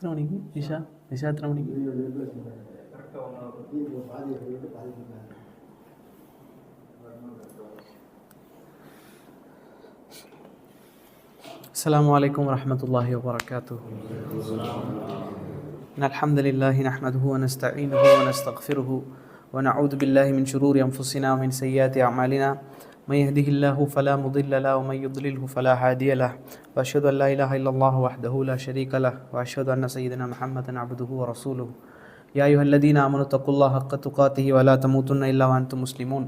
எத்தனை மணிக்கு நிஷா எத்தனை மணிக்கு? அஸ்ஸலாமு அலைக்கும் வரஹ்மத்துல்லாஹி வபரகாத்துஹு. அல்ஹம்துலில்லாஹி நஹ்மதுஹு வ நஸ்தஈனுஹு வ நஸ்தக்ஃபிருஹு வ நஊது பில்லாஹி மின் ஷுரூரி அன்ஃபுஸினா வ மின் ஸய்யிஆத்தி அஅமாலினா من يهده الله فلا مضل له ومن يضلله فلا هادي له واشهد ان لا اله الا الله وحده لا شريك له واشهد ان سيدنا محمدا عبده ورسوله يا ايها الذين امنوا اتقوا الله حق تقاته ولا تموتن الا وانتم مسلمون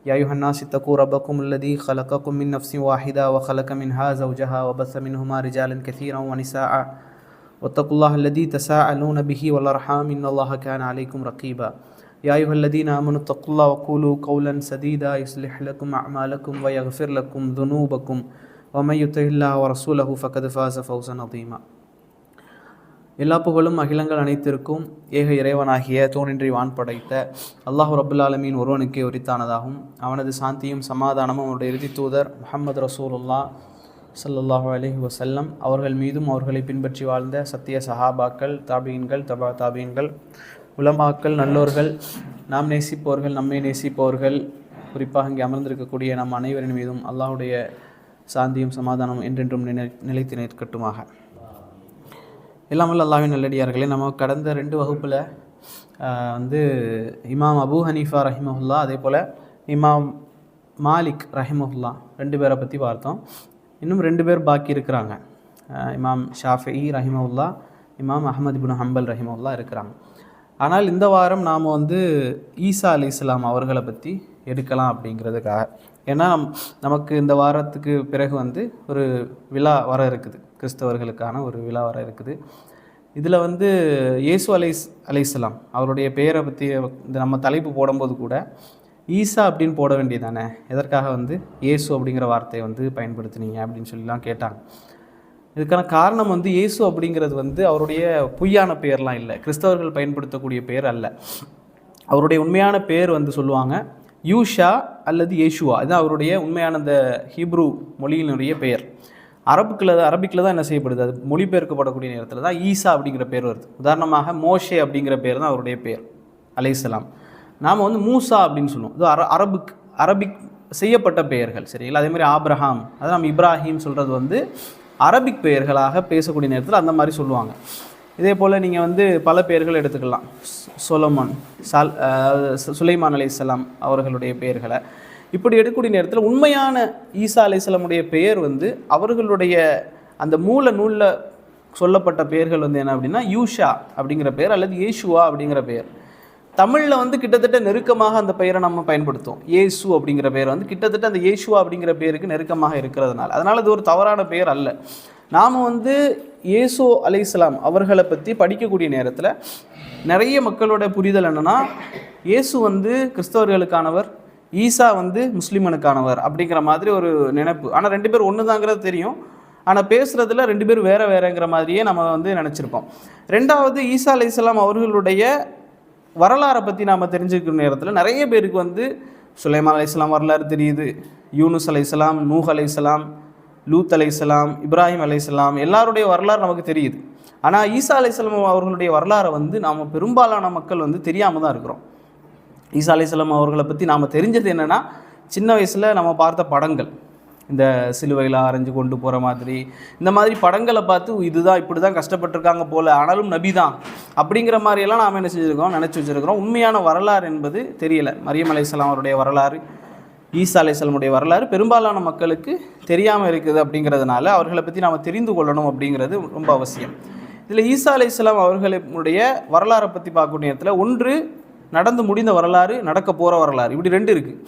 يا ايها الناس اتقوا ربكم الذي خلقكم من نفس واحده وخلق منها زوجها وبث منهما رجالا كثيرا ونساء واتقوا الله الذي تساءلون به والارحام ان الله كان عليكم رقيبا يا أيها الذين آمنوا اتقوا الله وقولوا قولا سديدا يصلح لكم أعمالكم ويغفر لكم ذنوبكم ومن يطع الله ورسوله فقد فاز فوزا عظيما. எல்லா புகழும் அகிலங்கள் அனைத்திற்கும் ஏக இறைவனாகிய தோனின்றி வான் படைத்த அல்லாஹ் ரப்புல் ஆலமீன் ஒருவனுக்கே உரித்தானதாகும். அவனது சாந்தியும் சமாதானமும் அவருடைய இறுதி தூதர் முஹம்மது ரசூலுல்லாஹ் ஸல்லல்லாஹு அலைஹி வஸல்லம் அவர்கள் மீதும் அவர்களை பின்பற்றி வாழ்ந்த சத்திய சஹாபாக்கள், தாபீன்கள், தபா தாபீன்கள், உலமாக்கள், நல்லோர்கள், நாம் நேசிப்பவர்கள், நம்மை நேசிப்பவர்கள், குறிப்பாக இங்கே அமர்ந்திருக்கக்கூடிய நம் அனைவரின் மீதும் அல்லாஹுடைய சாந்தியும் சமாதானம் என்றென்றும் நிலைத்து நிற்கட்டுமாக. எல்லாமல் அல்லாஹ்வின் நல்லடியார்களே, நம்ம கடந்த 2 வகுப்பில் இமாம் அபூ ஹனீஃபா ரஹிமஹுல்லா, அதே போல் இமாம் மாலிக் ரஹிமஹுல்லா 2 பேரை பற்றி பார்த்தோம். இன்னும் 2 பேர் பாக்கி இருக்கிறாங்க. இமாம் ஷாஃபிஈ ரஹிமஹுல்லா, இமாம் அஹ்மத் இப்னு ஹம்பல் ரஹிமஹுல்லா இருக்கிறாங்க. ஆனால் இந்த வாரம் நாம் ஈசா அலைஹிஸ்ஸலாம் அவர்களை பற்றி எடுக்கலாம் அப்படிங்கிறதுக்காக. ஏன்னா நமக்கு இந்த வாரத்துக்கு பிறகு ஒரு விழா வர இருக்குது, கிறிஸ்தவர்களுக்கான ஒரு விழா வர இருக்குது. இதில் இயேசு அலைஹிஸ்ஸலாம் அவருடைய பெயரை பற்றி நம்ம தலைப்பு போடும்போது கூட ஈசா அப்படின்னு போட வேண்டியதானே, எதற்காக இயேசு அப்படிங்கிற வார்த்தையை பயன்படுத்தினீங்க அப்படின்னு சொல்லிலாம் கேட்டாங்க. இதுக்கான காரணம் இயேசு அப்படிங்கிறது அவருடைய பொய்யான பெயர்லாம் இல்லை, கிறிஸ்தவர்கள் பயன்படுத்தக்கூடிய பெயர் அல்ல. அவருடைய உண்மையான பெயர் சொல்லுவாங்க யூஷா அல்லது யேசுவா. இதுதான் அவருடைய உண்மையான அந்த ஹீப்ரு மொழியினுடைய பெயர். அரபிக்கில் தான் என்ன செய்யப்படுது, அது மொழிபெயர்க்கப்படக்கூடிய நேரத்தில் தான் ஈசா அப்படிங்கிற பேர் வருது. உதாரணமாக மோஷே அப்படிங்கிற பேர் தான் அவருடைய பெயர் அலைஹிஸ்ஸலாம். நாம் மூசா அப்படின்னு சொல்லுவோம், இது அரபிக் செய்யப்பட்ட பெயர்கள், சரிங்களா. அதேமாதிரி ஆப்ரஹாம், அது நம்ம இப்ராஹிம் சொல்கிறது அரபிக் பெயர்களாக பேசக்கூடிய நேரத்தில் அந்த மாதிரி சொல்லுவாங்க. இதே போல் நீங்கள் பல பெயர்கள் எடுத்துக்கலாம். சொலோமன், சுலைமான் அலைஹிஸ்ஸலாம் அவர்களுடைய பெயர்களை இப்படி எடுக்கக்கூடிய நேரத்தில் உண்மையான ஈசா அலைஹிஸ்ஸலாமுடைய பெயர் அவர்களுடைய அந்த மூல நூலில் சொல்லப்பட்ட பெயர்கள் என்ன அப்படின்னா யூஷா அப்படிங்கிற பெயர் அல்லது யேசுவா அப்படிங்கிற பெயர். தமிழில் கிட்டத்தட்ட நெருக்கமாக அந்த பெயரை நம்ம பயன்படுத்துவோம். இயேசு அப்படிங்கிற பெயர் கிட்டத்தட்ட அந்த இயேசுவா அப்படிங்கிற பெயருக்கு நெருக்கமாக இருக்கிறதுனால, அதனால் இது ஒரு தவறான பெயர் அல்ல. நாம் இயேசு அலைஹிஸ்ஸலாம் அவர்களை பற்றி படிக்கக்கூடிய நேரத்தில் நிறைய மக்களோட புரிதல் என்னென்னா, இயேசு கிறிஸ்தவர்களுக்கானவர், ஈசா முஸ்லீமனுக்கானவர் அப்படிங்கிற மாதிரி ஒரு நினைப்பு. ஆனால் 2 பேர் ஒன்று தாங்கிறது தெரியும், ஆனால் பேசுகிறதுல 2 பேர் வேறுங்கிற மாதிரியே நம்ம நினச்சிருப்போம். ரெண்டாவது, ஈசா அலைஹிஸ்ஸலாம் அவர்களுடைய வரலாறை பற்றி நாம் தெரிஞ்சுக்கிற நேரத்தில் நிறைய பேருக்கு சுலைமான் அலைஹிஸ்ஸலாம் வரலாறு தெரியுது, யூனுஸ் அலைஹிஸ்ஸலாம், நூஹ் அலைஹிஸ்ஸலாம், லூத் அலைஹிஸ்ஸலாம், இப்ராஹிம் அலைஹிஸ்ஸலாம், எல்லாருடைய வரலாறு நமக்கு தெரியுது. ஆனால் ஈசா அலைஹிஸ்ஸலாம் அவர்களுடைய வரலாறை நாம் பெரும்பாலான மக்கள் தெரியாமல் தான் இருக்கிறோம். ஈசா அலைஹிஸ்ஸலாம் அவர்களை பற்றி நாம் தெரிஞ்சது என்னென்னா, சின்ன வயசில் நம்ம பார்த்த படங்கள், இந்த சிலுவையில் அரைஞ்சு கொண்டு போகிற மாதிரி இந்த மாதிரி படங்களை பார்த்து இதுதான் இப்படி தான் கஷ்டப்பட்டிருக்காங்க போல், ஆனாலும் நபி தான் அப்படிங்கிற மாதிரியெல்லாம் நாம் என்ன செஞ்சுருக்கோம், நினச்சி வச்சுருக்கிறோம். உண்மையான வரலாறு என்பது தெரியலை. மரியம் அலைஹிஸ்ஸலாம் அவருடைய வரலாறு, ஈசா அலைஹிஸ்ஸலாமுடைய வரலாறு பெரும்பாலான மக்களுக்கு தெரியாமல் இருக்குது. அப்படிங்கிறதுனால அவர்களை பற்றி நாம் தெரிந்து கொள்ளணும் அப்படிங்கிறது ரொம்ப அவசியம். இதில் ஈசா அலைஹிஸ்ஸலாம் அவர்களுடைய வரலாறை பற்றி பார்க்கக்கூடிய நேரத்தில் ஒன்று நடந்து முடிந்த வரலாறு, நடக்க போகிற வரலாறு, இப்படி 2 இருக்குது.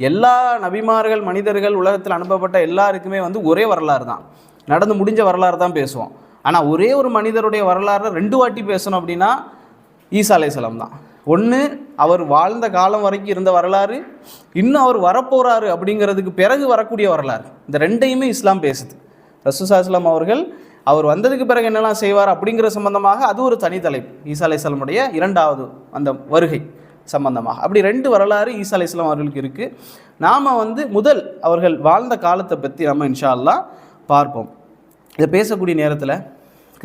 எல்லா நபிமார்கள், மனிதர்கள், உலகத்தில் அனுப்பப்பட்ட எல்லாருக்குமே ஒரே வரலாறு தான், நடந்து முடிஞ்ச வரலாறு தான் பேசுவோம். ஆனால் ஒரே ஒரு மனிதருடைய வரலாறு 2 வாட்டி பேசணும் அப்படின்னா ஈசா அலைஹிஸ்ஸலாம் தான். ஒன்று அவர் வாழ்ந்த காலம் வரைக்கும் இருந்த வரலாறு, இன்னும் அவர் வரப்போகிறாரு அப்படிங்கிறதுக்கு பிறகு வரக்கூடிய வரலாறு. இந்த 2ஐயுமே இஸ்லாம் பேசுது. ரசூல் ஸல்லல்லாஹு அலைஹி வஸல்லம் அவர்கள் அவர் வந்ததுக்கு பிறகு என்னெல்லாம் செய்வார் அப்படிங்கிற சம்பந்தமாக அது ஒரு தனி தலைப்பு, ஈசா அலைஹிஸ்ஸலாமுடைய 2வது அந்த வருகை சம்பந்தமாக. அப்படி 2 வரலாறு ஈசா அலைஹிஸ்ஸலாம் அவர்களுக்கு இருக்குது. நாம் முதல் அவர்கள் வாழ்ந்த காலத்தை பற்றி நம்ம இன்ஷா அல்லாஹ் பார்ப்போம். இதை பேசக்கூடிய நேரத்தில்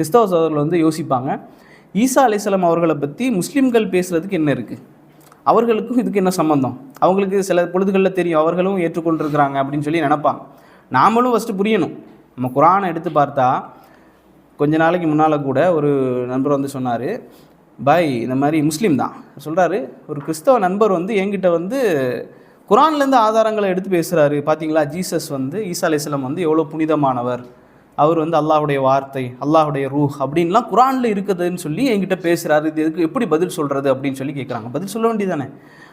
கிறிஸ்தவ சகோதரர்கள் வந்து யோசிப்பாங்க, ஈசா அலைஹிஸ்ஸலாம் அவர்களை பற்றி முஸ்லீம்கள் பேசுகிறதுக்கு என்ன இருக்குது, அவர்களுக்கும் இதுக்கு என்ன சம்மந்தம், அவங்களுக்கு சில பொழுதுகளில் தெரியும், அவர்களும் ஏற்றுக்கொண்டிருக்கிறாங்க அப்படின்னு சொல்லி நினைப்பாங்க. நாமளும் ஃபஸ்ட்டு புரியணும். நம்ம குரானை எடுத்து பார்த்தா, கொஞ்ச நாளைக்கு முன்னால் கூட ஒரு நண்பர் வந்து சொன்னார், பாய் இந்த மாதிரி முஸ்லீம் தான் சொல்கிறாரு, ஒரு கிறிஸ்தவ நண்பர் வந்து என்கிட்ட வந்து குரான்லேருந்து ஆதாரங்களை எடுத்து பேசுகிறாரு, பார்த்தீங்களா ஜீசஸ் வந்து ஈசா அலைஹிஸ்ஸலாம் வந்து எவ்வளோ புனிதமானவர், அவர் வந்து அல்லாஹுடைய வார்த்தை, அல்லாஹுடைய ரூஹ் அப்படின்லாம் குரானில் இருக்குதுன்னு சொல்லி என்கிட்ட பேசுகிறாரு, இது எதுக்கு எப்படி பதில் சொல்கிறது அப்படின்னு சொல்லி கேட்குறாங்க. பதில் சொல்ல வேண்டியதானே.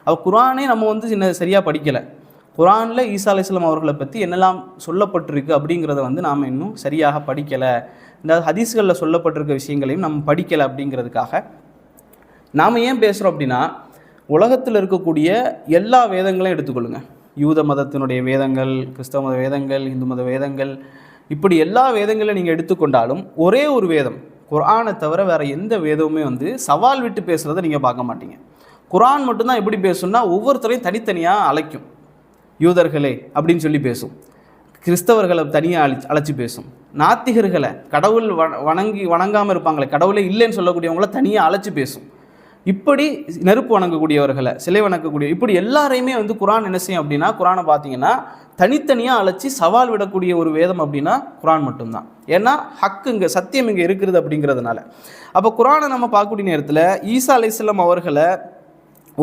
அவள் குரானே நம்ம வந்து சரியாக படிக்கலை, குரானில் ஈசா அலைஹிஸ்ஸலாம் அவர்களை பற்றி என்னெல்லாம் சொல்லப்பட்டிருக்கு அப்படிங்கிறத வந்து நாம் இன்னும் சரியாக படிக்கலை, இந்த ஹதீஸ்களில் சொல்லப்பட்டிருக்க விஷயங்களையும் நம்ம படிக்கலை. அப்படிங்கிறதுக்காக நாம் ஏன் பேசுகிறோம் அப்படின்னா, உலகத்தில் இருக்கக்கூடிய எல்லா வேதங்களையும் எடுத்துக்கொள்ளுங்கள், யூத மதத்தினுடைய வேதங்கள், கிறிஸ்தவ மத வேதங்கள், இந்து மத வேதங்கள், இப்படி எல்லா வேதங்களையும் நீங்கள் எடுத்துக்கொண்டாலும் ஒரே ஒரு வேதம் குர்ஆனை தவிர வேறு எந்த வேதமுமே வந்து சவால் விட்டு பேசுகிறத நீங்கள் பார்க்க மாட்டீங்க. குர்ஆன் மட்டும்தான் எப்படி பேசும்னா ஒவ்வொருத்தரையும் தனித்தனியாக அழைக்கும். யூதர்களே அப்படின்னு சொல்லி பேசும், கிறிஸ்தவர்களை தனியாக அழைச்சி பேசும், நாத்திகர்களை கடவுள் வணங்காமல் இருப்பாங்களே, கடவுளே இல்லைன்னு சொல்லக்கூடியவங்கள தனியாக அழைச்சி பேசும். இப்படி நெருப்பு வணங்கக்கூடியவர்களை, சிலை வணங்கக்கூடிய, இப்படி எல்லாரையுமே வந்து குர்ஆன் என்ன செய்யும் அப்படின்னா, குர்ஆனை பார்த்தீங்கன்னா தனித்தனியாக அழைச்சி சவால் விடக்கூடிய ஒரு வேதம் அப்படின்னா குர்ஆன் மட்டும்தான். ஏன்னா ஹக்கு இங்கே, சத்தியம் இங்கே இருக்கிறது அப்படிங்கிறதுனால. அப்போ குர்ஆனை நம்ம பார்க்கக்கூடிய நேரத்தில் ஈசா அலைஹிஸ்ஸலாம் அவர்களை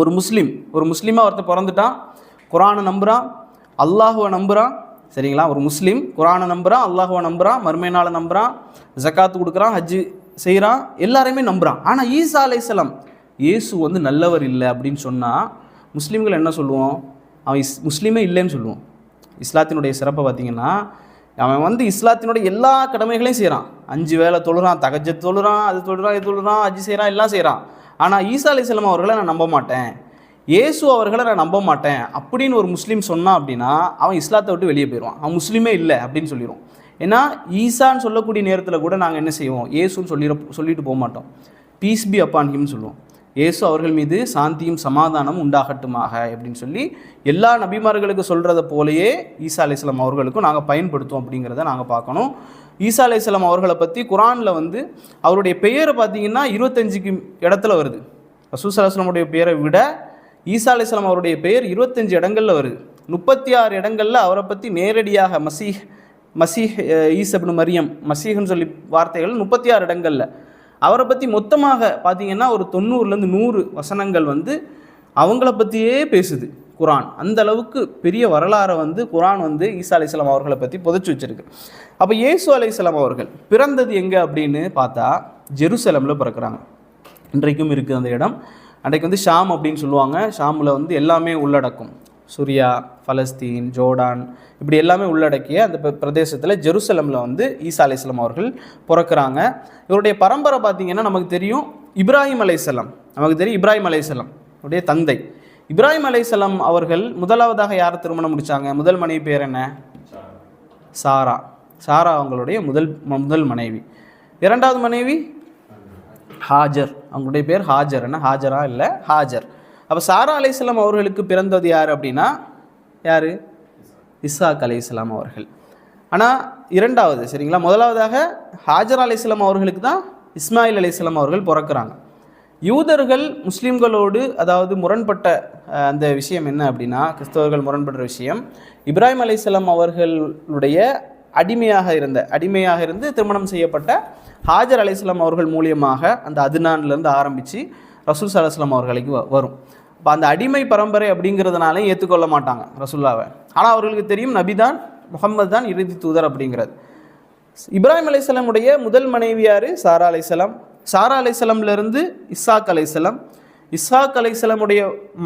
ஒரு முஸ்லீமாக ஒருத்தர் பிறந்துட்டான், குர்ஆனை நம்புகிறான், அல்லாஹுவை நம்புகிறான், சரிங்களா. ஒரு முஸ்லீம் குர்ஆனை நம்புகிறான், அல்லாஹுவை நம்புகிறான், மறுமை நாளை நம்புகிறான், ஜக்காத்து கொடுக்குறான், ஹஜ்ஜு செய்கிறான், எல்லாரையுமே நம்புகிறான். ஆனால் ஈசா அலைஹிஸ்ஸலாம் இயேசு வந்து நல்லவர் இல்லை அப்படின்னு சொன்னால் முஸ்லீம்கள் என்ன சொல்லுவோம், அவன் முஸ்லீமே இல்லைன்னு சொல்லுவோம். இஸ்லாத்தினுடைய சிறப்பை பார்த்திங்கன்னா, அவன் வந்து இஸ்லாத்தினுடைய எல்லா கடமைகளையும் செய்கிறான், 5 வேளை தொழுறான், தஹஜ்ஜத் தொழுறான், அது தொழுறான், இது தொழுறான், ஹஜ்ஜு செய்கிறான், எல்லாம் செய்கிறான். ஆனால் ஈசா அலைஹிஸ்ஸலாம் அவர்களை நான் நம்ப மாட்டேன், இயேசு அவர்களை நான் நம்ப மாட்டேன் அப்படின்னு ஒரு முஸ்லீம் சொன்னான் அப்படின்னா அவன் இஸ்லாத்தை விட்டு வெளியே போயிடுவான், அவன் முஸ்லீமே இல்லை அப்படின்னு சொல்லிடுவோம். ஏன்னா ஈசான்னு சொல்லக்கூடிய நேரத்தில் கூட நாங்கள் என்ன செய்வோம், இயேசுன்னு சொல்லிட்டு போக மாட்டோம், பீஸ் பி அப்பான் ஹிம்னு சொல்லுவோம். இயேசு அவர்கள் மீது சாந்தியும் சமாதானம் உண்டாகட்டுமாக அப்படின்னு சொல்லி எல்லா நபிமார்களுக்கு சொல்கிறத போலேயே ஈசா அலைஹிஸ்ஸலாம் அவர்களுக்கும் நாங்கள் பயன்படுத்துவோம் அப்படிங்கிறத நாங்கள் பார்க்கணும். ஈசா அலைஹிஸ்ஸலாம் அவர்களை பற்றி குர்ஆனில் வந்து அவருடைய பெயரை பார்த்திங்கன்னா 25க்கு இடத்துல வருது. ரசூல் ஸல்லல்லாஹு அலைஹி வஸல்லம் பெயரை விட ஈசா அலைஹிஸ்ஸலாம் அவருடைய பெயர் 25 இடங்களில் வருது. 36 இடங்களில் அவரை பற்றி நேரடியாக மசீஹ் ஈசா இப்னு மரியம், மசீஹ்னு சொல்லி வார்த்தைகள் 36 இடங்களில். அவரை பற்றி மொத்தமாக பார்த்திங்கன்னா ஒரு 90லேருந்து 100 வசனங்கள் வந்து அவங்கள பற்றியே பேசுது குர்ஆன். அந்த அளவுக்கு பெரிய வரலாறை வந்து குர்ஆன் வந்து ஈசா அலைஹிஸ்ஸலாம் அவர்களை பற்றி புதைச்சி வச்சுருக்கு. அப்போ இயேசு அலைஹிஸ்ஸலாம் அவர்கள் பிறந்தது எங்கே அப்படின்னு பார்த்தா ஜெருசலமில் பிறக்கிறாங்க. இன்றைக்கும் இருக்குது அந்த இடம். அன்றைக்கு வந்து ஷாம் அப்படின்னு சொல்லுவாங்க. ஷாமில் வந்து எல்லாமே உள்ளடக்கும், சுரியா, பலஸ்தீன், ஜோர்டான், இப்படி எல்லாமே உள்ளடக்கிய அந்த பிரதேசத்தில் ஜெருசலமில் வந்து ஈசா அலைஹிஸ்ஸலாம் அவர்கள் பிறக்கிறாங்க. இவருடைய பரம்பரை பார்த்திங்கன்னா நமக்கு தெரியும், இப்ராஹிம் அலைஹிஸ்ஸலாம், நமக்கு தெரியும் இப்ராஹிம் அலைஹிஸ்ஸலாம் அவருடைய தந்தை. இப்ராஹிம் அலைஹிஸ்ஸலாம் அவர்கள் முதலாவதாக யார் திருமணம் முடித்தாங்க, முதல் மனைவி பேர் என்ன, சாரா. சாரா அவங்களுடைய முதல் மனைவி. இரண்டாவது மனைவி ஹாஜர், அவங்களுடைய பேர் ஹாஜர். என்ன ஹாஜரா இல்லை, ஹாஜர். அப்போ சாரா அலைஹிஸ்ஸலாம் அவர்களுக்கு பிறந்தது யார் அப்படின்னா யார், இஸ்ஹாக் அலைஹிஸ்ஸலாம் அவர்கள். ஆனால் இரண்டாவது, சரிங்களா, முதலாவதாக ஹாஜர் அலைஹிஸ்ஸலாம் அவர்களுக்கு தான் இஸ்மாயில் அலைஹிஸ்ஸலாம் அவர்கள் பிறக்கிறாங்க. யூதர்கள் முஸ்லீம்களோடு அதாவது முரண்பட்ட அந்த விஷயம் என்ன அப்படின்னா, கிறிஸ்தவர்கள் முரண்படுற விஷயம், இப்ராஹிம் அலைஹிஸ்ஸலாம் அவர்களுடைய அடிமையாக இருந்து திருமணம் செய்யப்பட்ட ஹாஜர் அலைஹிஸ்ஸலாம் அவர்கள் மூலியமாக அந்த அதுனான்லேருந்து ஆரம்பித்து ரசூல் ஸல்லல்லாஹு அலைஹி வஸல்லம் அவர்களுக்கு வரும். இப்போ அந்த அடிமை பரம்பரை அப்படிங்கிறதுனால ஏற்றுக்கொள்ள மாட்டாங்க ரசூல்லாவை. ஆனால் அவர்களுக்கு தெரியும் நபிதான், முஹம்மது தான் இறுதி தூதர் அப்படிங்கிறது. இப்ராஹிம் அலைஹிஸ்ஸலாமுடைய முதல் மனைவி யார், சாரா அலைஹிஸ்ஸலாம். சாரா அலைஹிஸ்ஸலாம்லேருந்து இஸ்ஹாக் அலைஹிஸ்ஸலாம். இஸ்ஹாக் அலைஹிஸ்ஸலாமுடைய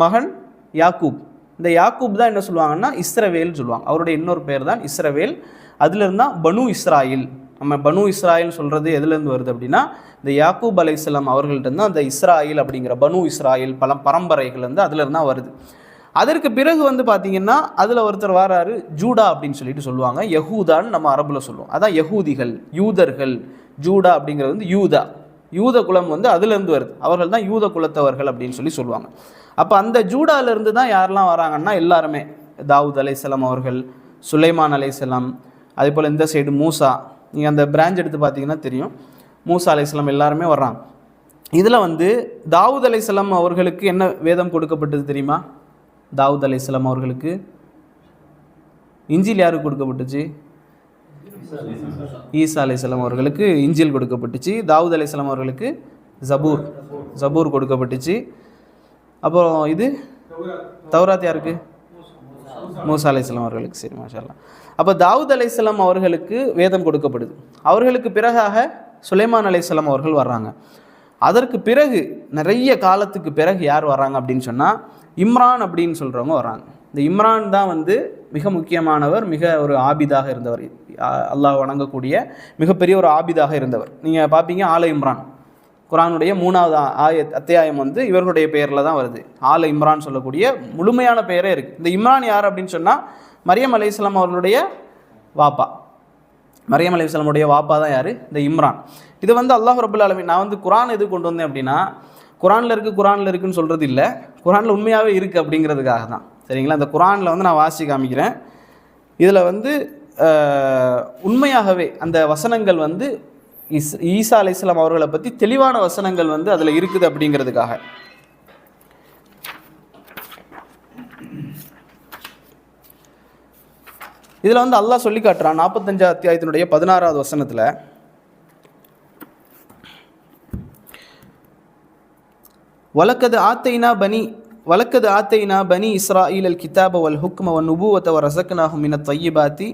மகன் யாக்கூப். இந்த யாக்கூப் தான் என்ன சொல்லுவாங்கன்னா இஸ்ரவேல் சொல்லுவாங்க. அவருடைய இன்னொரு பேர் தான் இஸ்ரவேல். அதுலேருந்து தான் பனு இஸ்ராயில். நம்ம பனு இஸ்ராயில் சொல்கிறது எதுலேருந்து வருது அப்படின்னா இந்த யாக்கூப் அலைஹிஸ்ஸலாம் அவர்கள்ட்ட தான் அந்த இஸ்ராயில் அப்படிங்கிற பனு இஸ்ராயில் பல பரம்பரைகள் வந்து அதுலேருந்து தான் வருது. அதற்கு பிறகு வந்து பார்த்திங்கன்னா அதில் ஒருத்தர் வராரு, ஜூடா அப்படின்னு சொல்லிட்டு சொல்லுவாங்க. யஹூதான்னு நம்ம அரபில் சொல்லுவோம். அதான் யஹூதிகள், யூதர்கள். ஜூடா அப்படிங்கிறது வந்து யூத குலம் வந்து அதுலேருந்து வருது. அவர்கள் தான் யூத குலத்தவர்கள் அப்படின்னு சொல்லுவாங்க. அப்போ அந்த ஜூடாலேருந்து தான் யாரெல்லாம் வராங்கன்னா எல்லாருமே, தாவூத் அலைஹிஸ்ஸலாம் அவர்கள், சுலைமான் அலைஹிஸ்ஸலாம், அதே போல் இந்த சைடு மூசா. நீங்கள் அந்த பிரான்ச் எடுத்து பார்த்தீங்கன்னா தெரியும். மூசா அலைஹிஸ்ஸலாம் எல்லாருமே வர்றாங்க. இதில் வந்து தாவூத் அலைஹிஸ்ஸலாம் அவர்களுக்கு என்ன வேதம் கொடுக்கப்பட்டது தெரியுமா? தாவூத் அலைஹிஸ்ஸலாம் அவர்களுக்கு இஞ்சில் யாருக்கு கொடுக்கப்பட்டுச்சு? ஈசா அலைஹிஸ்ஸலாம் அவர்களுக்கு இஞ்சில் கொடுக்கப்பட்டுச்சு. தாவூத் அலைஹிஸ்ஸலாம் அவர்களுக்கு ஜபூர் கொடுக்கப்பட்டுச்சு. அப்புறம் இது தௌராத் யாருக்கு? மூசா அலைஹிஸ்ஸலாம் அவர்களுக்கு. சரி, மாஷா அல்லாஹ். அப்போ தாவூத் அலைஹிஸ்ஸலாம் அவர்களுக்கு வேதம் கொடுக்கப்படுது. அவர்களுக்கு பிறகாக சுலைமான் அலைஹிஸ்ஸலாம் அவர்கள் வர்றாங்க. அதற்கு பிறகு நிறைய காலத்துக்கு பிறகு யார் வர்றாங்க அப்படின்னு சொன்னால் இம்ரான் அப்படின்னு சொல்கிறவங்க வர்றாங்க. இந்த இம்ரான் தான் வந்து மிக முக்கியமானவர், மிக ஒரு ஆபிதாக இருந்தவர், அல்லாஹ் வணங்கக்கூடிய மிகப்பெரிய ஒரு ஆபிதாக இருந்தவர். நீங்கள் பார்ப்பீங்க ஆல இம்ரான், குரானுடைய 3வது அத்தியாயம் வந்து இவர்களுடைய பெயரில் தான் வருது. ஆல இம்ரான் சொல்லக்கூடிய முழுமையான பெயரே இருக்குது. இந்த இம்ரான் யார் அப்படின்னு சொன்னால் மரியம் அலைஹிஸ்ஸலாம் அவர்களுடைய வாப்பா. மரியம் அலைஹிஸ்ஸலாமுடைய வாப்பா தான் யார்? இந்த இம்ரான். இது வந்து அல்லாஹ் ரப்பல் ஆலமீன், நான் வந்து குரான் எது கொண்டு வந்தேன் அப்படின்னா குரானில் இருக்குன்னு சொல்கிறது இல்லை, குரானில் உண்மையாகவே இருக்குது அப்படிங்கிறதுக்காக தான். சரிங்களா? அந்த குரானில் வந்து நான் வாசி காமிக்கிறேன். இதில் வந்து உண்மையாகவே அந்த வசனங்கள் வந்து ஈசா அலைஹிஸ்ஸலாம் அவர்களை பற்றி தெளிவான வசனங்கள் வந்து அதில் இருக்குது அப்படிங்கிறதுக்காக. இதில் வந்து அல்லாஹ் சொல்லி காட்டுறான் 45 அத்தியாயத்தினுடைய 16வது வசனத்தில், வலக்கது ஆத்தைனா பனி இஸ்ராயில் அல் கிதாப வல் ஹுக்ம வன் நுபுவத வ ரஸக்னாஹும் மினத் தய்யிபாத்தி